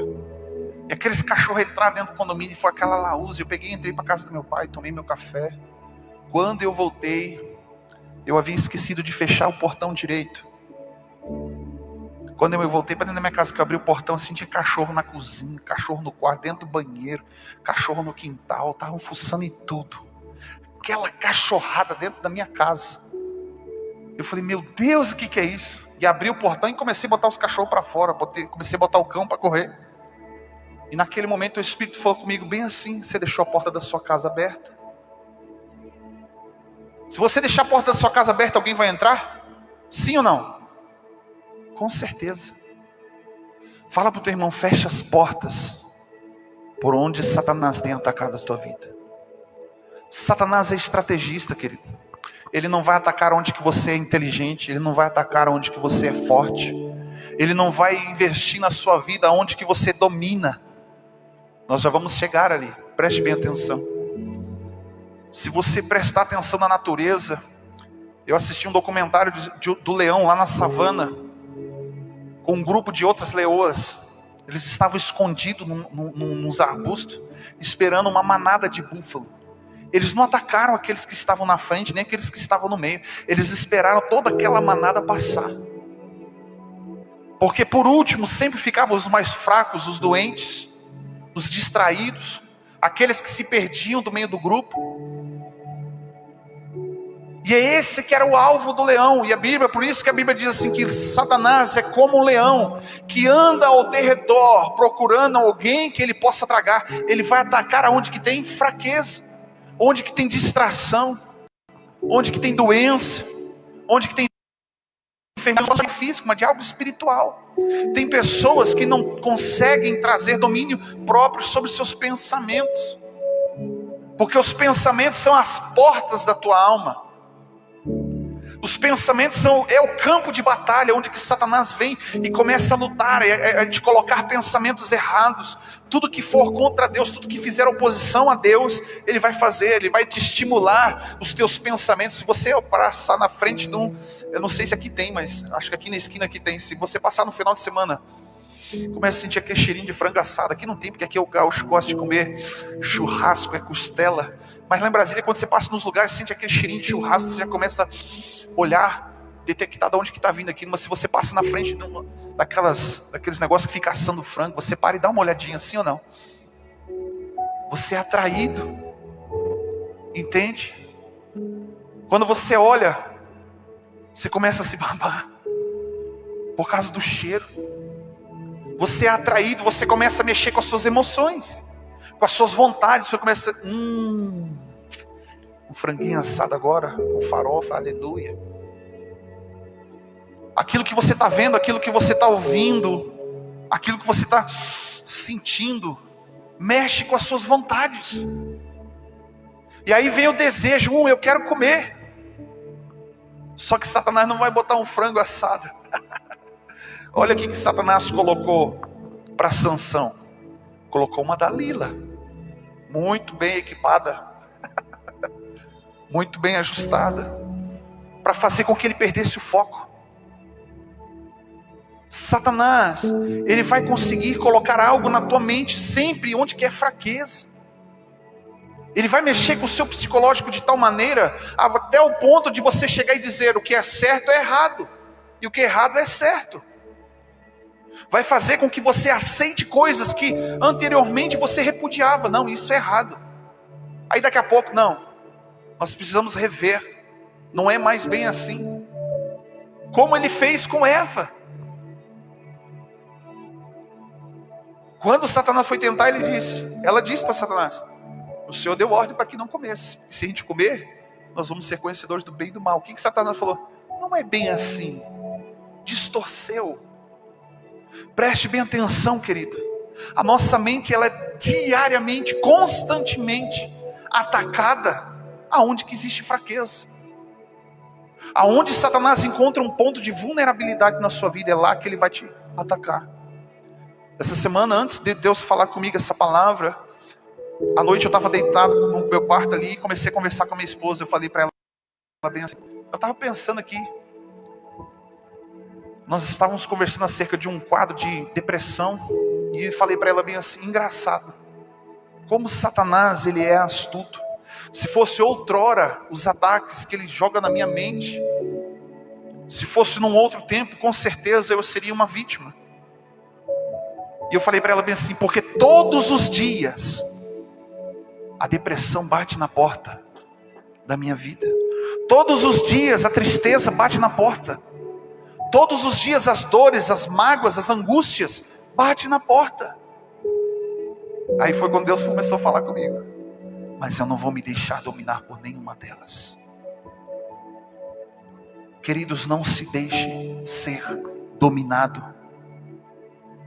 E aqueles cachorros entraram dentro do condomínio e foi aquela laúza. Eu peguei e entrei para casa do meu pai, tomei meu café. Quando eu voltei, eu havia esquecido de fechar o portão direito. Quando eu voltei para dentro da minha casa, que eu abri o portão, assim, tinha cachorro na cozinha, cachorro no quarto, dentro do banheiro, cachorro no quintal, estavam fuçando em tudo. Aquela cachorrada dentro da minha casa. Eu falei, meu Deus, o que é isso? E abri o portão e comecei a botar os cachorros para fora, comecei a botar o cão para correr. E naquele momento o Espírito falou comigo bem assim: você deixou a porta da sua casa aberta? Se você deixar a porta da sua casa aberta, alguém vai entrar? Sim ou não? Com certeza. Fala para o teu irmão, fecha as portas por onde Satanás tem atacado a tua vida. Satanás é estrategista, querido. Ele não vai atacar onde que você é inteligente. Ele não vai atacar onde que você é forte. Ele não vai investir na sua vida onde que você domina. Nós já vamos chegar ali. Preste bem atenção. Se você prestar atenção na natureza, eu assisti um documentário do leão lá na savana, com um grupo de outras leoas. Eles estavam escondidos nos arbustos, esperando uma manada de búfalo. Eles não atacaram aqueles que estavam na frente, nem aqueles que estavam no meio. Eles esperaram toda aquela manada passar. Porque por último sempre ficavam os mais fracos, os doentes, os distraídos, aqueles que se perdiam do meio do grupo. E é esse que era o alvo do leão. E a Bíblia, por isso que a Bíblia diz assim, que Satanás é como um leão que anda ao derredor procurando alguém que ele possa tragar. Ele vai atacar aonde que tem fraqueza, onde que tem distração, onde que tem doença, onde que tem enfermidade, não física, mas de algo espiritual. Tem pessoas que não conseguem trazer domínio próprio sobre seus pensamentos, porque os pensamentos são as portas da tua alma. Os pensamentos é o campo de batalha onde que Satanás vem e começa a lutar, a te colocar pensamentos errados. Tudo que for contra Deus, tudo que fizer oposição a Deus, ele vai fazer, ele vai te estimular os teus pensamentos. Se você passar na frente de um, eu não sei se aqui tem, mas acho que aqui na esquina aqui tem. Se você passar no final de semana, começa a sentir aquele cheirinho de frango assado. Aqui não tem, porque aqui o gaúcho gosta de comer churrasco, é costela. Mas lá em Brasília, quando você passa nos lugares, sente aquele cheirinho de churrasco, você já começa a olhar, detectar de onde que está vindo aquilo. Mas se você passa na frente daqueles negócios que fica assando frango, você para e dá uma olhadinha, assim ou não? Você é atraído, entende? Quando você olha, você começa a se babar por causa do cheiro. Você é atraído, você começa a mexer com as suas emoções, com as suas vontades. Você começa, um franguinho assado agora, com farofa, aleluia. Aquilo que você está vendo, aquilo que você está ouvindo, aquilo que você está sentindo, mexe com as suas vontades. E aí vem o desejo, eu quero comer. Só que Satanás não vai botar um frango assado. Olha o que Satanás colocou para Sansão. Colocou uma Dalila, muito bem equipada, muito bem ajustada, para fazer com que ele perdesse o foco. Satanás, ele vai conseguir colocar algo na tua mente sempre onde que é fraqueza. Ele vai mexer com o seu psicológico de tal maneira, até o ponto de você chegar e dizer o que é certo é errado, e o que é errado é certo. Vai fazer com que você aceite coisas que anteriormente você repudiava. Não, isso é errado. Aí daqui a pouco, não, nós precisamos rever. Não é mais bem assim. Como ele fez com Eva. Quando Satanás foi tentar, ela disse para Satanás, o Senhor deu ordem para que não comesse. E se a gente comer, nós vamos ser conhecedores do bem e do mal. O que Satanás falou? Não é bem assim. Distorceu. Preste bem atenção, querido. A nossa mente, ela é diariamente, constantemente atacada aonde que existe fraqueza. Aonde Satanás encontra um ponto de vulnerabilidade na sua vida, é lá que ele vai te atacar. Essa semana, antes de Deus falar comigo essa palavra, à noite eu estava deitado no meu quarto ali e comecei a conversar com a minha esposa. Eu falei para ela bem assim, eu estava pensando aqui, nós estávamos conversando acerca de um quadro de depressão, e falei para ela bem assim, engraçado, como Satanás, ele é astuto. Se fosse outrora, os ataques que ele joga na minha mente, Se fosse num outro tempo, com certeza eu seria uma vítima. E eu falei para ela bem assim, porque todos os dias a depressão bate na porta da minha vida. Todos os dias a tristeza bate na porta. Todos os dias as dores, as mágoas, as angústias batem na porta. Aí foi quando Deus começou a falar comigo. Mas eu não vou me deixar dominar por nenhuma delas. Queridos, não se deixe ser dominado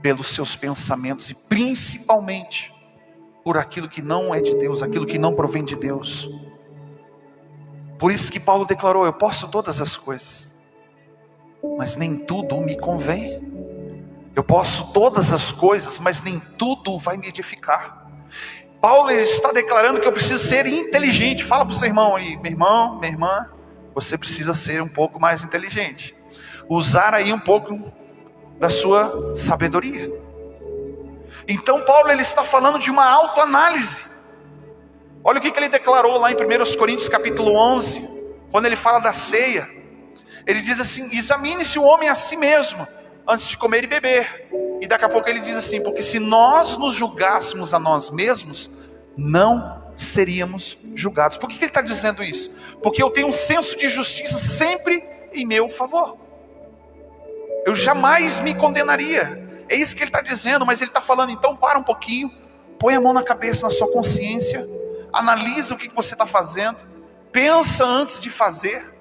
pelos seus pensamentos e principalmente por aquilo que não é de Deus, aquilo que não provém de Deus. Por isso que Paulo declarou, eu posso todas as coisas, mas nem tudo me convém. Eu posso todas as coisas, mas nem tudo vai me edificar. Paulo está declarando que eu preciso ser inteligente. Fala para o seu irmão aí, meu irmão, minha irmã, você precisa ser um pouco mais inteligente. Usar aí um pouco da sua sabedoria. Então Paulo ele está falando de uma autoanálise. Olha o que ele declarou lá em 1 Coríntios capítulo 11, quando ele fala da ceia. Ele diz assim, examine-se o homem a si mesmo, antes de comer e beber. E daqui a pouco ele diz assim, porque se nós nos julgássemos a nós mesmos, não seríamos julgados. Por que ele está dizendo isso? Porque eu tenho um senso de justiça sempre em meu favor. Eu jamais me condenaria. É isso que ele está dizendo, mas ele está falando, então para um pouquinho, põe a mão na cabeça, na sua consciência, analisa o que você está fazendo, pensa antes de fazer,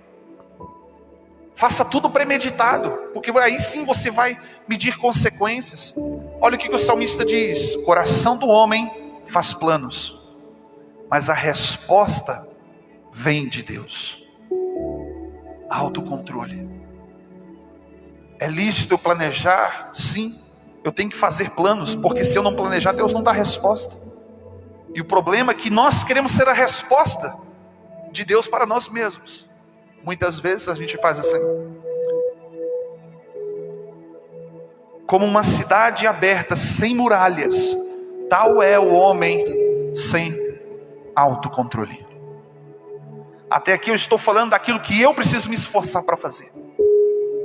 faça tudo premeditado, porque aí sim você vai medir consequências. Olha o que o salmista diz, coração do homem faz planos, mas a resposta vem de Deus. Autocontrole. É lícito eu planejar? Sim. Eu tenho que fazer planos, porque se eu não planejar, Deus não dá resposta. E o problema é que nós queremos ser a resposta de Deus para nós mesmos. Muitas vezes a gente faz assim. Como uma cidade aberta, sem muralhas, tal é o homem sem autocontrole. Até aqui eu estou falando daquilo que eu preciso me esforçar para fazer.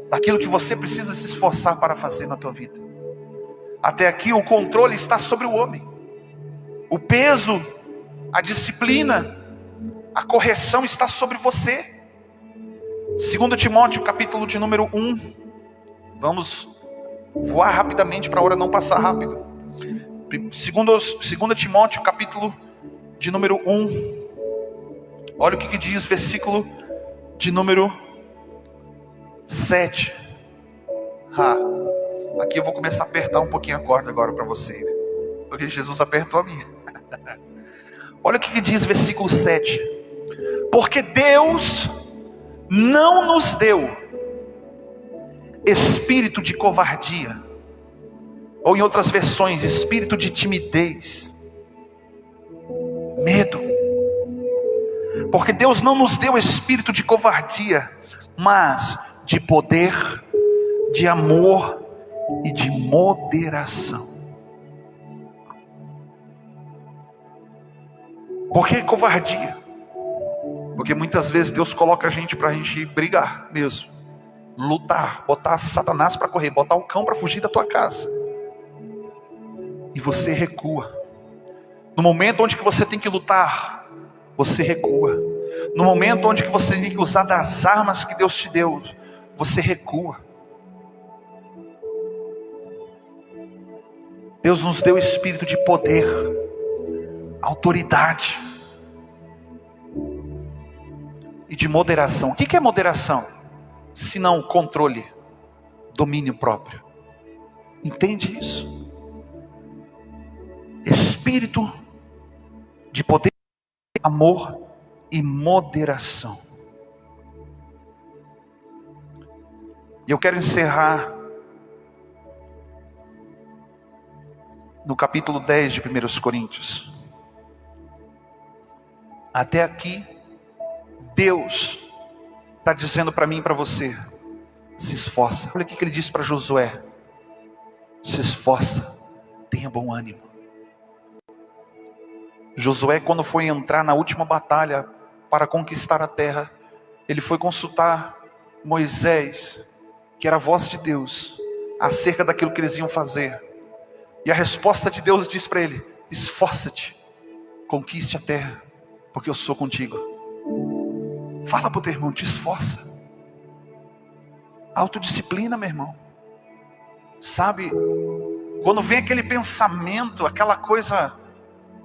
Daquilo que você precisa se esforçar para fazer na tua vida. Até aqui o controle está sobre o homem. O peso, a disciplina, a correção está sobre você. 2 Timóteo capítulo de número 1. Vamos voar rapidamente para a hora não passar rápido. 2 Timóteo capítulo de número 1. Olha o que diz versículo de número 7. Aqui eu vou começar a apertar um pouquinho a corda agora para você, porque Jesus apertou a minha. Olha o que diz versículo 7. Porque Deus não nos deu espírito de covardia, ou em outras versões, espírito de timidez, medo. Porque Deus não nos deu espírito de covardia, mas de poder, de amor e de moderação. Por que covardia? Porque muitas vezes Deus coloca a gente para a gente brigar mesmo, lutar, botar Satanás para correr, botar o cão para fugir da tua casa, e você recua. No momento onde que você tem que lutar, você recua. No momento onde que você tem que usar das armas que Deus te deu, você recua. Deus nos deu espírito de poder, autoridade e de moderação. O que é moderação? Se não controle, domínio próprio. Entende isso? Espírito de poder, amor e moderação. E eu quero encerrar no capítulo 10 de 1 Coríntios. Até aqui, Deus está dizendo para mim e para você, se esforça. Olha o que ele disse para Josué: se esforça, tenha bom ânimo. Josué, quando foi entrar na última batalha para conquistar a terra, ele foi consultar Moisés, que era a voz de Deus, acerca daquilo que eles iam fazer. E a resposta de Deus diz para ele: esforça-te, conquiste a terra, porque eu sou contigo. Fala para o teu irmão, te esforça. Autodisciplina, meu irmão. Sabe, quando vem aquele pensamento, aquela coisa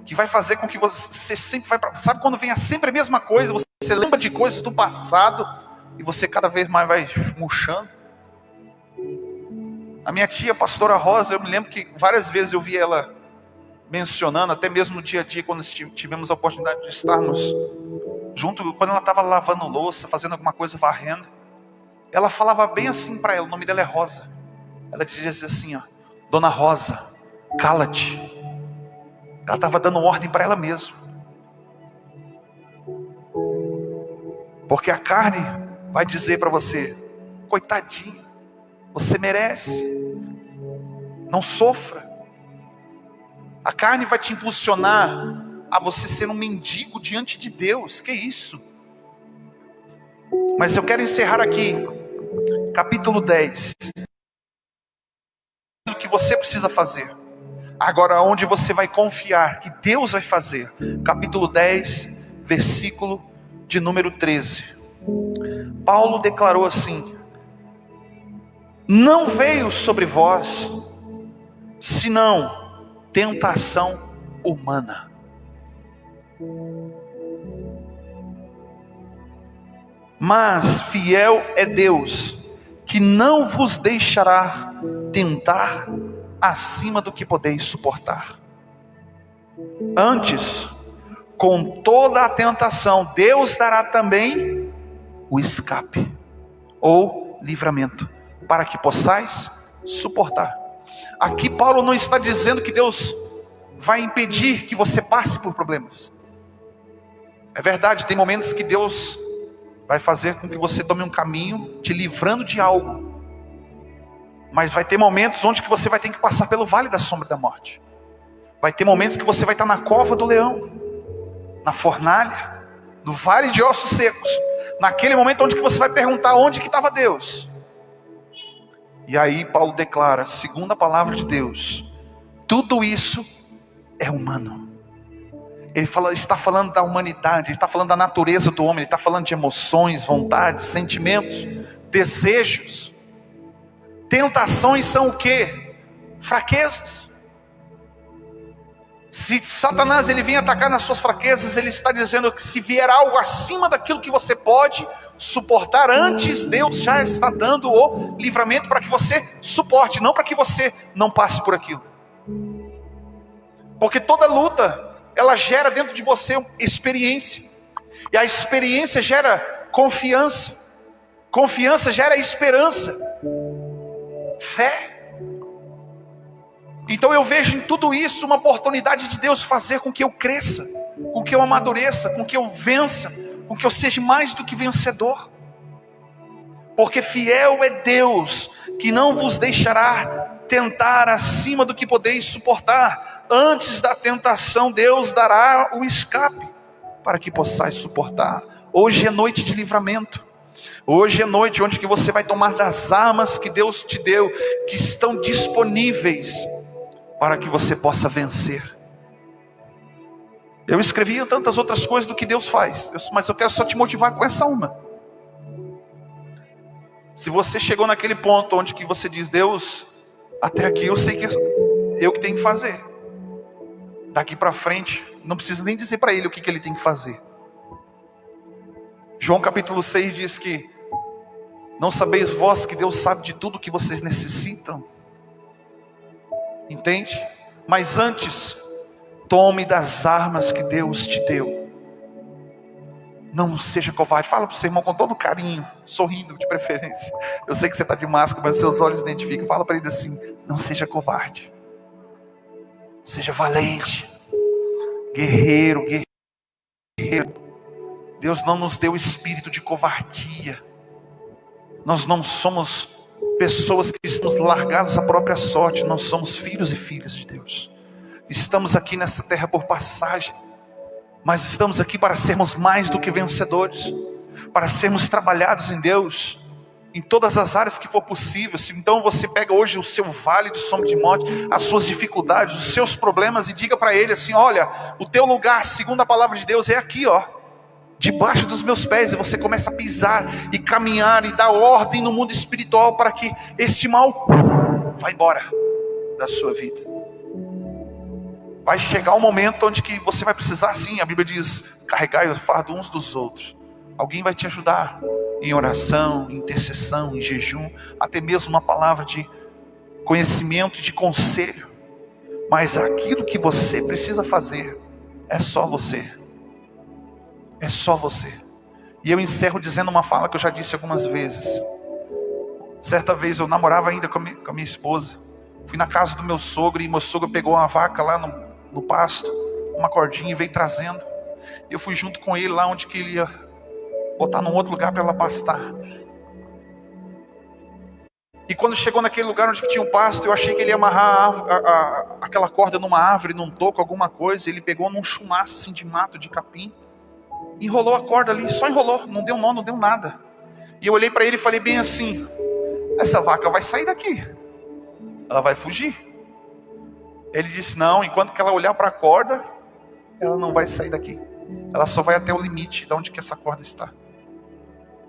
que vai fazer com que você sempre vai para... Sabe quando vem sempre a mesma coisa, você lembra de coisas do passado e você cada vez mais vai murchando. A minha tia, a pastora Rosa, eu me lembro que várias vezes eu vi ela mencionando, até mesmo no dia a dia, quando tivemos a oportunidade de estarmos junto, quando ela estava lavando louça, fazendo alguma coisa, varrendo, ela falava bem assim para ela, o nome dela é Rosa. Ela dizia assim, ó: Dona Rosa, cala-te. Ela estava dando ordem para ela mesma. Porque a carne vai dizer para você: coitadinho, você merece, não sofra. A carne vai te impulsionar a você ser um mendigo diante de Deus. Que isso? Mas eu quero encerrar aqui, capítulo 10. O que você precisa fazer. Agora, onde você vai confiar que Deus vai fazer. Capítulo 10, versículo de número 13. Paulo declarou assim: não veio sobre vós, senão tentação humana. Mas fiel é Deus, que não vos deixará tentar acima do que podeis suportar. Antes, com toda a tentação, Deus dará também o escape, ou livramento, para que possais suportar. Aqui Paulo não está dizendo que Deus vai impedir que você passe por problemas. É verdade, tem momentos que Deus vai fazer com que você tome um caminho te livrando de algo. Mas vai ter momentos onde que você vai ter que passar pelo vale da sombra da morte. Vai ter momentos que você vai estar na cova do leão, na fornalha, no vale de ossos secos. Naquele momento onde que você vai perguntar onde que estava Deus. E aí Paulo declara, segundo a palavra de Deus, tudo isso é humano. Ele está falando da humanidade, ele está falando da natureza do homem, ele está falando de emoções, vontades, sentimentos, desejos. Tentações são o quê? Fraquezas. Se Satanás ele vem atacar nas suas fraquezas, ele está dizendo que se vier algo acima daquilo que você pode suportar, antes Deus já está dando o livramento para que você suporte, não para que você não passe por aquilo. Porque toda luta, ela gera dentro de você experiência, e a experiência gera confiança, confiança gera esperança, fé. Então eu vejo em tudo isso uma oportunidade de Deus fazer com que eu cresça, com que eu amadureça, com que eu vença, com que eu seja mais do que vencedor. Porque fiel é Deus, que não vos deixará tentar acima do que podeis suportar. Antes da tentação, Deus dará o escape, para que possais suportar. Hoje é noite de livramento. Hoje é noite onde que você vai tomar das armas que Deus te deu, que estão disponíveis, para que você possa vencer. Eu escrevi tantas outras coisas do que Deus faz, mas eu quero só te motivar com essa uma. Se você chegou naquele ponto onde que você diz, Deus, até aqui eu sei que eu que tenho que fazer. Daqui para frente, não precisa nem dizer para ele o que ele tem que fazer. João capítulo 6 diz que não sabeis vós que Deus sabe de tudo que vocês necessitam? Entende? Mas antes, tome das armas que Deus te deu. Não seja covarde. Fala para o seu irmão com todo carinho, sorrindo de preferência. Eu sei que você está de máscara, mas seus olhos identificam. Fala para ele assim, não seja covarde. Seja valente. Guerreiro, guerreiro. Deus não nos deu espírito de covardia. Nós não somos pessoas que estamos largados à própria sorte. Nós somos filhos e filhas de Deus. Estamos aqui nessa terra por passagem, mas estamos aqui para sermos mais do que vencedores, para sermos trabalhados em Deus. em todas as áreas que for possível. Então você pega hoje o seu vale de sombra de morte, as suas dificuldades, os seus problemas, e diga para ele assim: olha, o teu lugar, segundo a palavra de Deus, é aqui, ó, debaixo dos meus pés. E você começa a pisar e caminhar e dar ordem no mundo espiritual para que este mal vá embora da sua vida. Vai chegar um momento onde que você vai precisar, sim, a Bíblia diz, carregar o fardo uns dos outros. Alguém vai te ajudar em oração, em intercessão, em jejum, até mesmo uma palavra de conhecimento, de conselho. Mas aquilo que você precisa fazer é só você. É só você. E eu encerro dizendo uma fala que eu já disse algumas vezes. Certa vez eu namorava ainda com a minha esposa. Fui na casa do meu sogro e meu sogro pegou uma vaca lá no pasto, uma cordinha, e veio trazendo. Eu fui junto com ele lá onde que ele ia botar num outro lugar para ela pastar. E quando chegou naquele lugar onde que tinha um pasto, eu achei que ele ia amarrar aquela corda numa árvore, num toco, alguma coisa. Ele pegou num chumaço assim de mato, de capim, enrolou a corda ali, só enrolou, não deu nó, não deu nada. E eu olhei para ele e falei bem assim: essa vaca vai sair daqui, ela vai fugir. Ele disse: não, enquanto que ela olhar para a corda, ela não vai sair daqui, ela só vai até o limite de onde que essa corda está.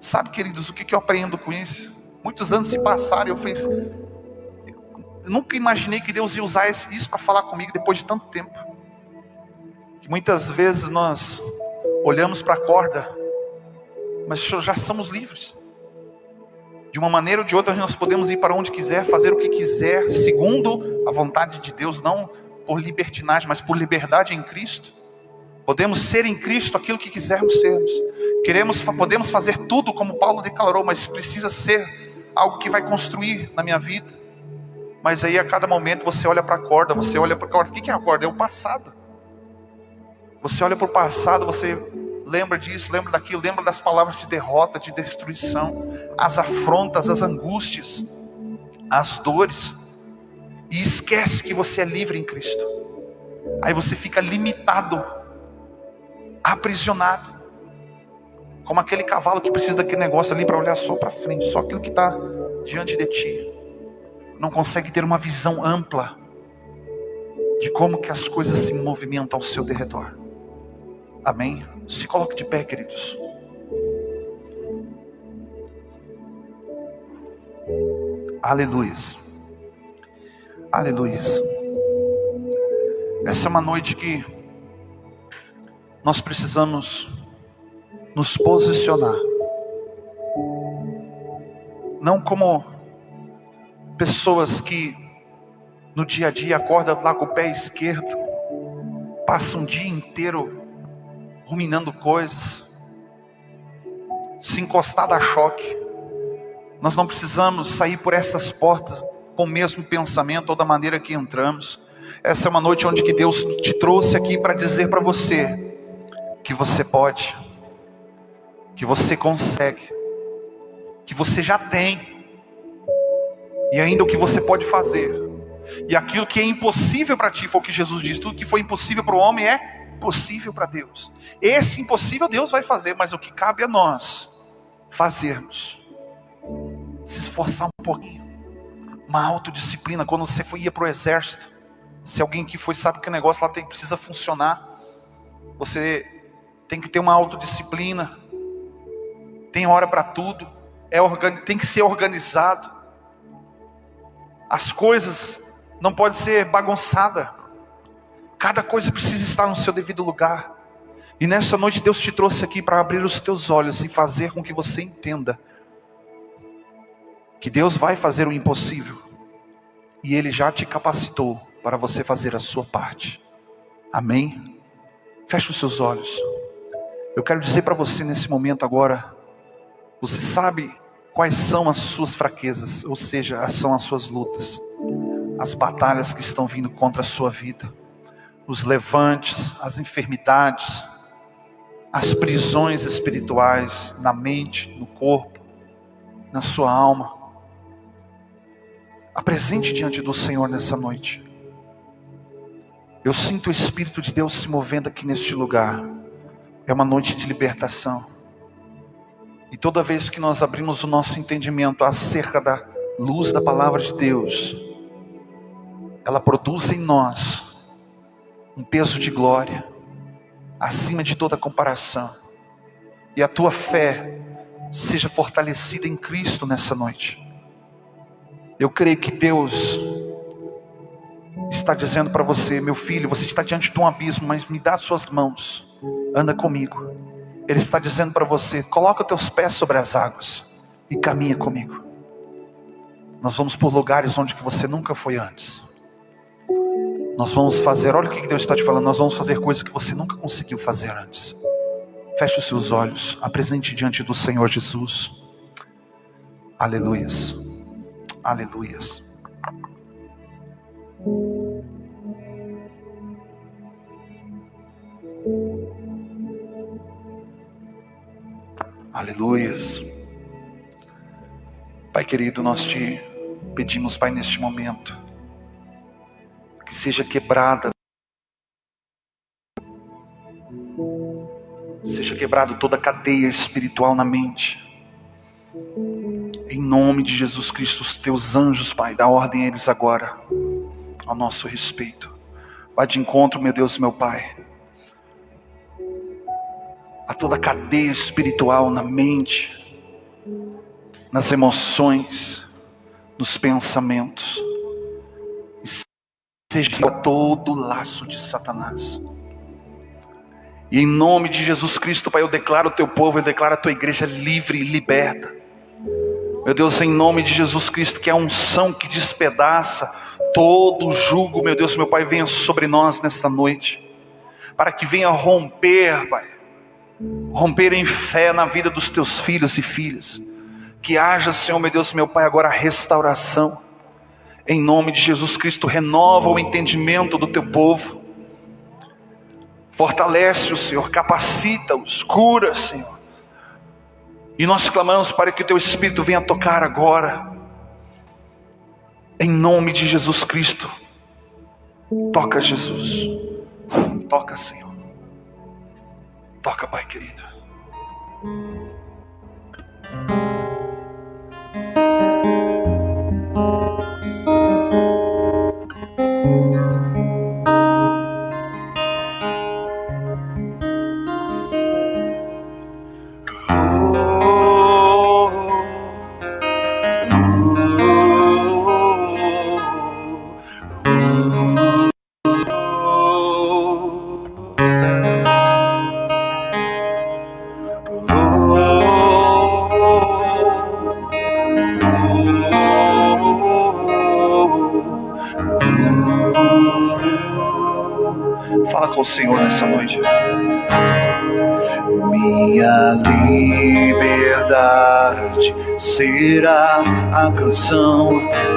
Sabe, queridos, o que eu aprendo com isso? Muitos anos se passaram e eu nunca imaginei que Deus ia usar isso para falar comigo depois de tanto tempo. Que muitas vezes nós olhamos para a corda, mas já somos livres. De uma maneira ou de outra nós podemos ir para onde quiser, fazer o que quiser, segundo a vontade de Deus, não por libertinagem, mas por liberdade em Cristo. Podemos ser em Cristo aquilo que quisermos sermos. Podemos fazer tudo como Paulo declarou, mas precisa ser algo que vai construir na minha vida. Mas aí a cada momento você olha para a corda, O que é a corda? É o passado. Você olha para o passado, você lembra disso, lembra daquilo, lembra das palavras de derrota, de destruição, as afrontas, as angústias, as dores, e esquece que você é livre em Cristo. Aí você fica limitado, aprisionado, como aquele cavalo que precisa daquele negócio ali para olhar só para frente, só aquilo que está diante de ti. Não consegue ter uma visão ampla de como que as coisas se movimentam ao seu derredor. Amém? Se coloque de pé, queridos. Aleluias. Aleluias. Essa é uma noite que nós precisamos nos posicionar. Não como pessoas que no dia a dia acordam lá com o pé esquerdo, passam um dia inteiro ruminando coisas, se encostar a choque. Nós não precisamos sair por essas portas com o mesmo pensamento ou da maneira que entramos. Essa é uma noite onde que Deus te trouxe aqui para dizer para você que você pode, que você consegue, que você já tem, e ainda o que você pode fazer. E aquilo que é impossível para ti, foi o que Jesus disse: tudo que foi impossível para o homem é possível para Deus. Esse impossível Deus vai fazer, mas o que cabe a nós fazermos, se esforçar um pouquinho, uma autodisciplina. Quando você ia para o exército, se alguém que foi sabe que o negócio lá precisa funcionar, você tem que ter uma autodisciplina, tem hora para tudo, tem que ser organizado, as coisas não podem ser bagunçadas, cada coisa precisa estar no seu devido lugar. E nessa noite Deus te trouxe aqui para abrir os teus olhos e fazer com que você entenda que Deus vai fazer o impossível, e Ele já te capacitou para você fazer a sua parte. Amém? Feche os seus olhos. Eu quero dizer para você nesse momento agora, você sabe quais são as suas fraquezas, ou seja, são as suas lutas, as batalhas que estão vindo contra a sua vida, os levantes, as enfermidades, as prisões espirituais na mente, no corpo, na sua alma. Apresente diante do Senhor nessa noite. Eu sinto o Espírito de Deus se movendo aqui neste lugar. É uma noite de libertação. E toda vez que nós abrimos o nosso entendimento acerca da luz da palavra de Deus, ela produz em nós um peso de glória, acima de toda comparação. E a tua fé seja fortalecida em Cristo nessa noite. Eu creio que Deus está dizendo para você: meu filho, você está diante de um abismo, mas me dá as suas mãos, anda comigo. Ele está dizendo para você: coloca os teus pés sobre as águas e caminha comigo. Nós vamos por lugares onde que você nunca foi antes. Nós vamos fazer, olha o que Deus está te falando, nós vamos fazer coisas que você nunca conseguiu fazer antes. Feche os seus olhos, apresente diante do Senhor Jesus. Aleluias, aleluias. Aleluias. Pai querido, nós te pedimos, Pai, neste momento, que seja quebrada, seja quebrado toda a cadeia espiritual na mente. Em nome de Jesus Cristo, os teus anjos, Pai, dá ordem a eles agora, ao nosso respeito. Vai de encontro, meu Deus e meu Pai, a toda a cadeia espiritual na mente, nas emoções, nos pensamentos. E seja todo o laço de Satanás. E em nome de Jesus Cristo, Pai, eu declaro o teu povo, eu declaro a tua igreja livre e liberta. Meu Deus, em nome de Jesus Cristo, que a unção que despedaça todo o jugo, meu Deus, meu Pai, venha sobre nós nesta noite. Para que venha romper, Pai, romper em fé na vida dos teus filhos e filhas. Que haja, Senhor, meu Deus, meu Pai, agora a restauração. Em nome de Jesus Cristo, renova o entendimento do teu povo. Fortalece-os, Senhor, capacita-os, cura, Senhor. E nós clamamos para que o teu Espírito venha tocar agora. Em nome de Jesus Cristo. Toca, Jesus. Toca, Senhor. Toca, Pai querido. Fala com o Senhor nessa noite. Minha liberdade será a canção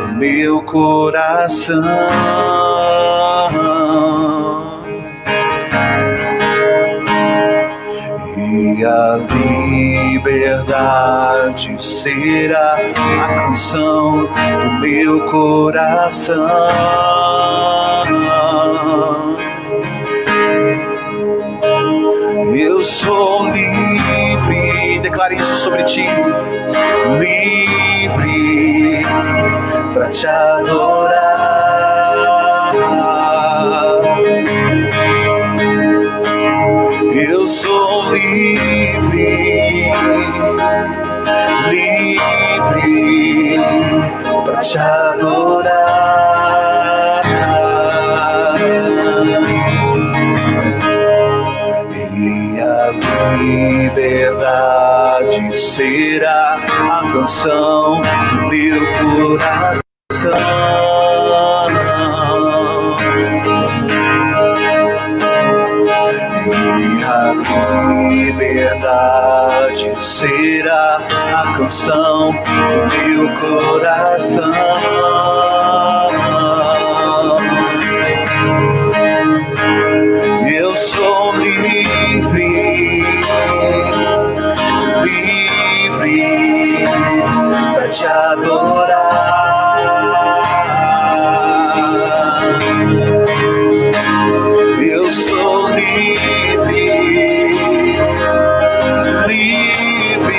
do meu coração. E a liberdade será a canção do meu coração. Eu sou livre, declare isso sobre ti. Livre para te adorar. Eu sou livre, livre para te adorar. Liberdade será a canção do meu coração. E a liberdade será a canção do meu coração. Eu sou livre, livre para te adorar. Eu sou livre, livre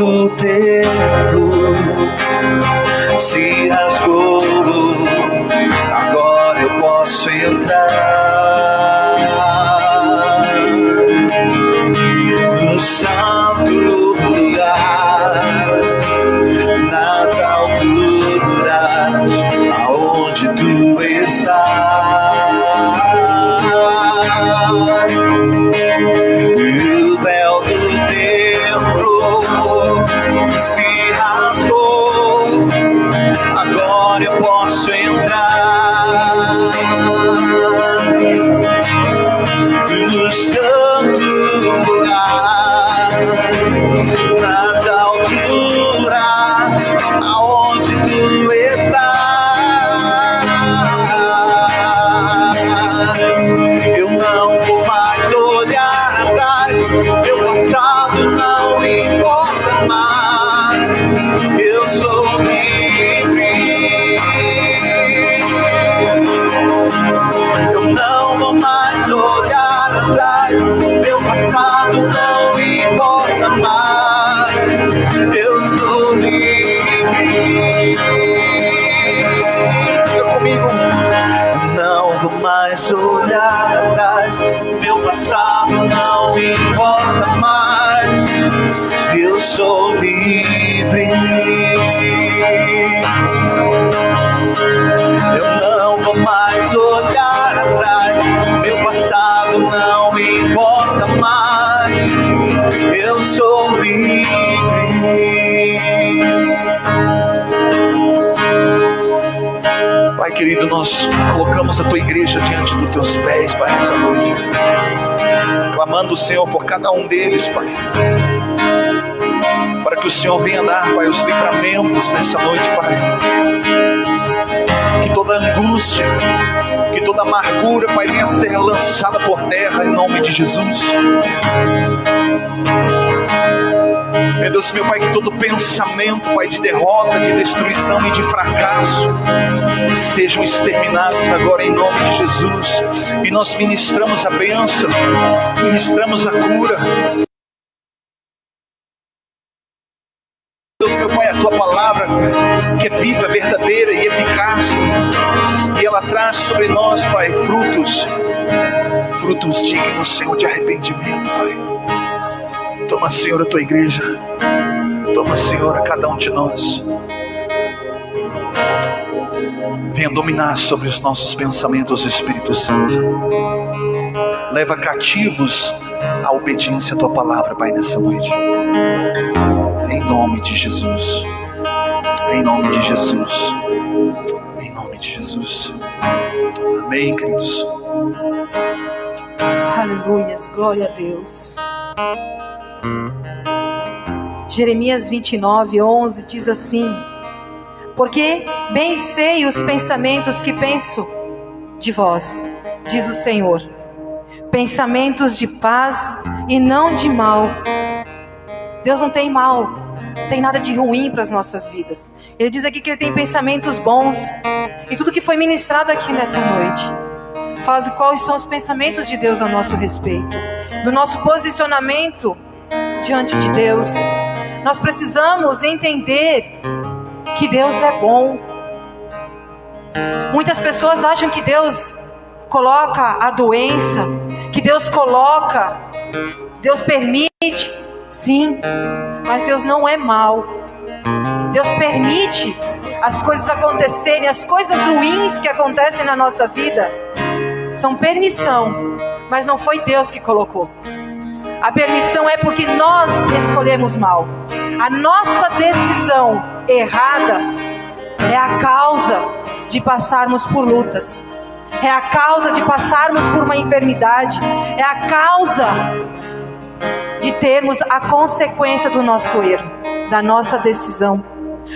do templo se rasgou, agora eu posso entrar no santo lugar, nas alturas, aonde tu estás. O véu do templo se rasgou, agora eu posso entrar no santo lugar, nas alturas, aonde tu estás. Eu não vou mais olhar atrás, meu passado não importa mais, eu sou livre. Eu não vou mais olhar atrás, meu passado não importa mais, eu sou livre. Fica comigo. Não vou mais olhar atrás, meu passado não importa mais, eu sou livre. Eu não vou mais olhar atrás, meu passado não importa mais, eu sou livre. Pai querido, nós colocamos a tua igreja diante dos teus pés, Pai, nessa noite, clamando o Senhor por cada um deles, Pai, para que o Senhor venha dar, Pai, os livramentos nessa noite, Pai. Que toda angústia, que toda amargura, Pai, venha ser lançada por terra em nome de Jesus. Meu Deus, meu Pai, que todo pensamento, Pai, de derrota, de destruição e de fracasso sejam exterminados agora em nome de Jesus. E nós ministramos a bênção, ministramos a cura. Deus, meu Pai, a tua palavra que é viva, verdadeira e eficaz, e ela traz sobre nós, Pai, frutos dignos, Senhor, de arrependimento, Pai. Toma, Senhor, a tua igreja. Toma, Senhor, a cada um de nós. Venha dominar sobre os nossos pensamentos, Espírito Santo. Leva cativos a obediência à tua palavra, Pai, nessa noite. Em nome de Jesus. Em nome de Jesus. Em nome de Jesus. Amém, queridos. Aleluias, glória a Deus. Jeremias 29:11 diz assim: porque bem sei os pensamentos que penso de vós, diz o Senhor, pensamentos de paz e não de mal. Deus não tem mal, não tem nada de ruim para as nossas vidas. Ele diz aqui que Ele tem pensamentos bons. E tudo que foi ministrado aqui nessa noite fala de quais são os pensamentos de Deus a nosso respeito, do nosso posicionamento diante de Deus. Nós precisamos entender que Deus é bom. Muitas pessoas acham que Deus coloca a doença, que Deus permite. Sim, mas Deus não é mau. Deus permite as coisas acontecerem, as coisas ruins que acontecem na nossa vida são permissão, mas não foi Deus que colocou. A permissão é porque nós escolhemos mal. A nossa decisão errada é a causa de passarmos por lutas, é a causa de passarmos por uma enfermidade, é a causa de termos a consequência do nosso erro, da nossa decisão.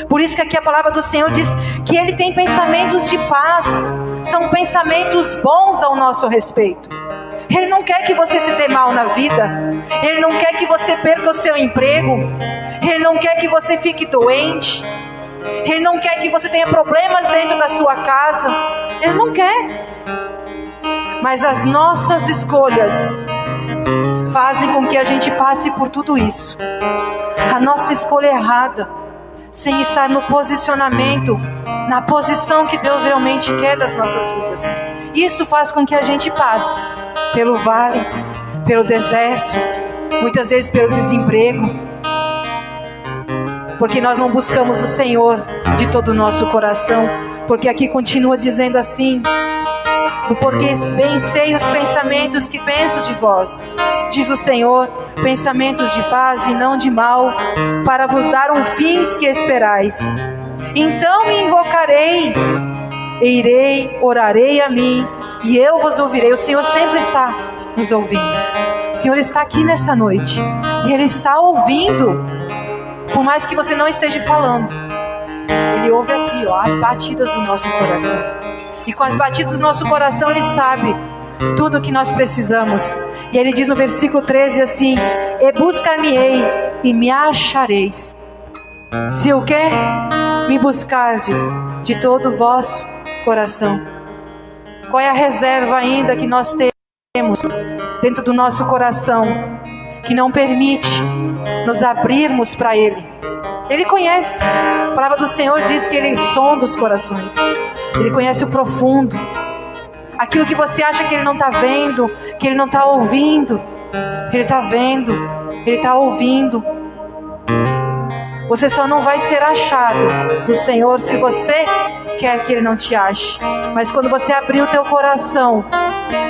Por isso que aqui a palavra do Senhor diz que Ele tem pensamentos de paz, são pensamentos bons ao nosso respeito. Ele não quer que você se dê mal na vida, Ele não quer que você perca o seu emprego, Ele não quer que você fique doente, Ele não quer que você tenha problemas dentro da sua casa, Ele não quer. Mas as nossas escolhas fazem com que a gente passe por tudo isso. a nossa escolha errada, sem estar no posicionamento, na posição que Deus realmente quer das nossas vidas. Isso faz com que a gente passe pelo vale, pelo deserto, muitas vezes pelo desemprego, porque nós não buscamos o Senhor de todo o nosso coração. Porque aqui continua dizendo assim: porque bem sei os pensamentos que penso de vós, diz o Senhor, pensamentos de paz e não de mal, para vos dar um fim que esperais. Então me invocarei, e irei, orarei a mim, e eu vos ouvirei. O Senhor sempre está nos ouvindo. O Senhor está aqui nessa noite, e Ele está ouvindo, por mais que você não esteja falando. Ele ouve aqui, as batidas do nosso coração. E com as batidas do nosso coração, Ele sabe tudo o que nós precisamos. E Ele diz no versículo 13 assim: e buscar-me-ei, e me achareis, se o quê? Me buscardes de todo o vosso coração. Qual é a reserva ainda que nós temos dentro do nosso coração, que não permite nos abrirmos para Ele? Ele conhece. A palavra do Senhor diz que Ele sonda os corações. Ele conhece o profundo. Aquilo que você acha que Ele não está vendo, que Ele não está ouvindo, Ele está vendo, Ele está ouvindo. Você só não vai ser achado do Senhor se você quer que Ele não te ache. Mas quando você abrir o teu coração,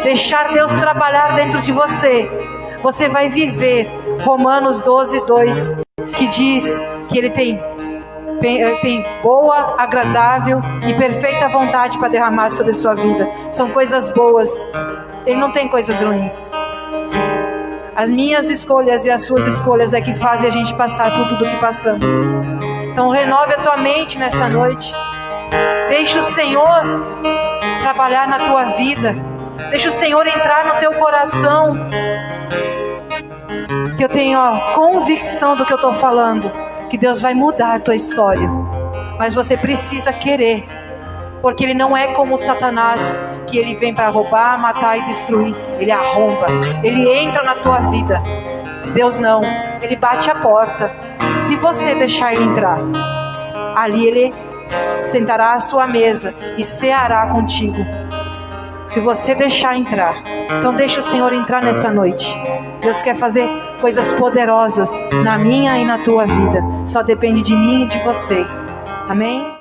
deixar Deus trabalhar dentro de você, você vai viver Romanos 12:2, que diz que Ele tem boa, agradável e perfeita vontade para derramar sobre a sua vida. São coisas boas. Ele não tem coisas ruins. As minhas escolhas e as suas escolhas é que fazem a gente passar por tudo que passamos. Então renove a tua mente nessa noite. Deixa o Senhor trabalhar na tua vida. Deixa o Senhor entrar no teu coração. Que eu tenho convicção do que eu estou falando, que Deus vai mudar a tua história. Mas você precisa querer. Porque Ele não é como Satanás, que ele vem para roubar, matar e destruir. Ele arromba, Ele entra na tua vida. Deus não, Ele bate a porta. Se você deixar Ele entrar, ali Ele sentará à sua mesa e ceará contigo. Se você deixar entrar. Então deixa o Senhor entrar nessa noite. Deus quer fazer coisas poderosas na minha e na tua vida. Só depende de mim e de você. Amém?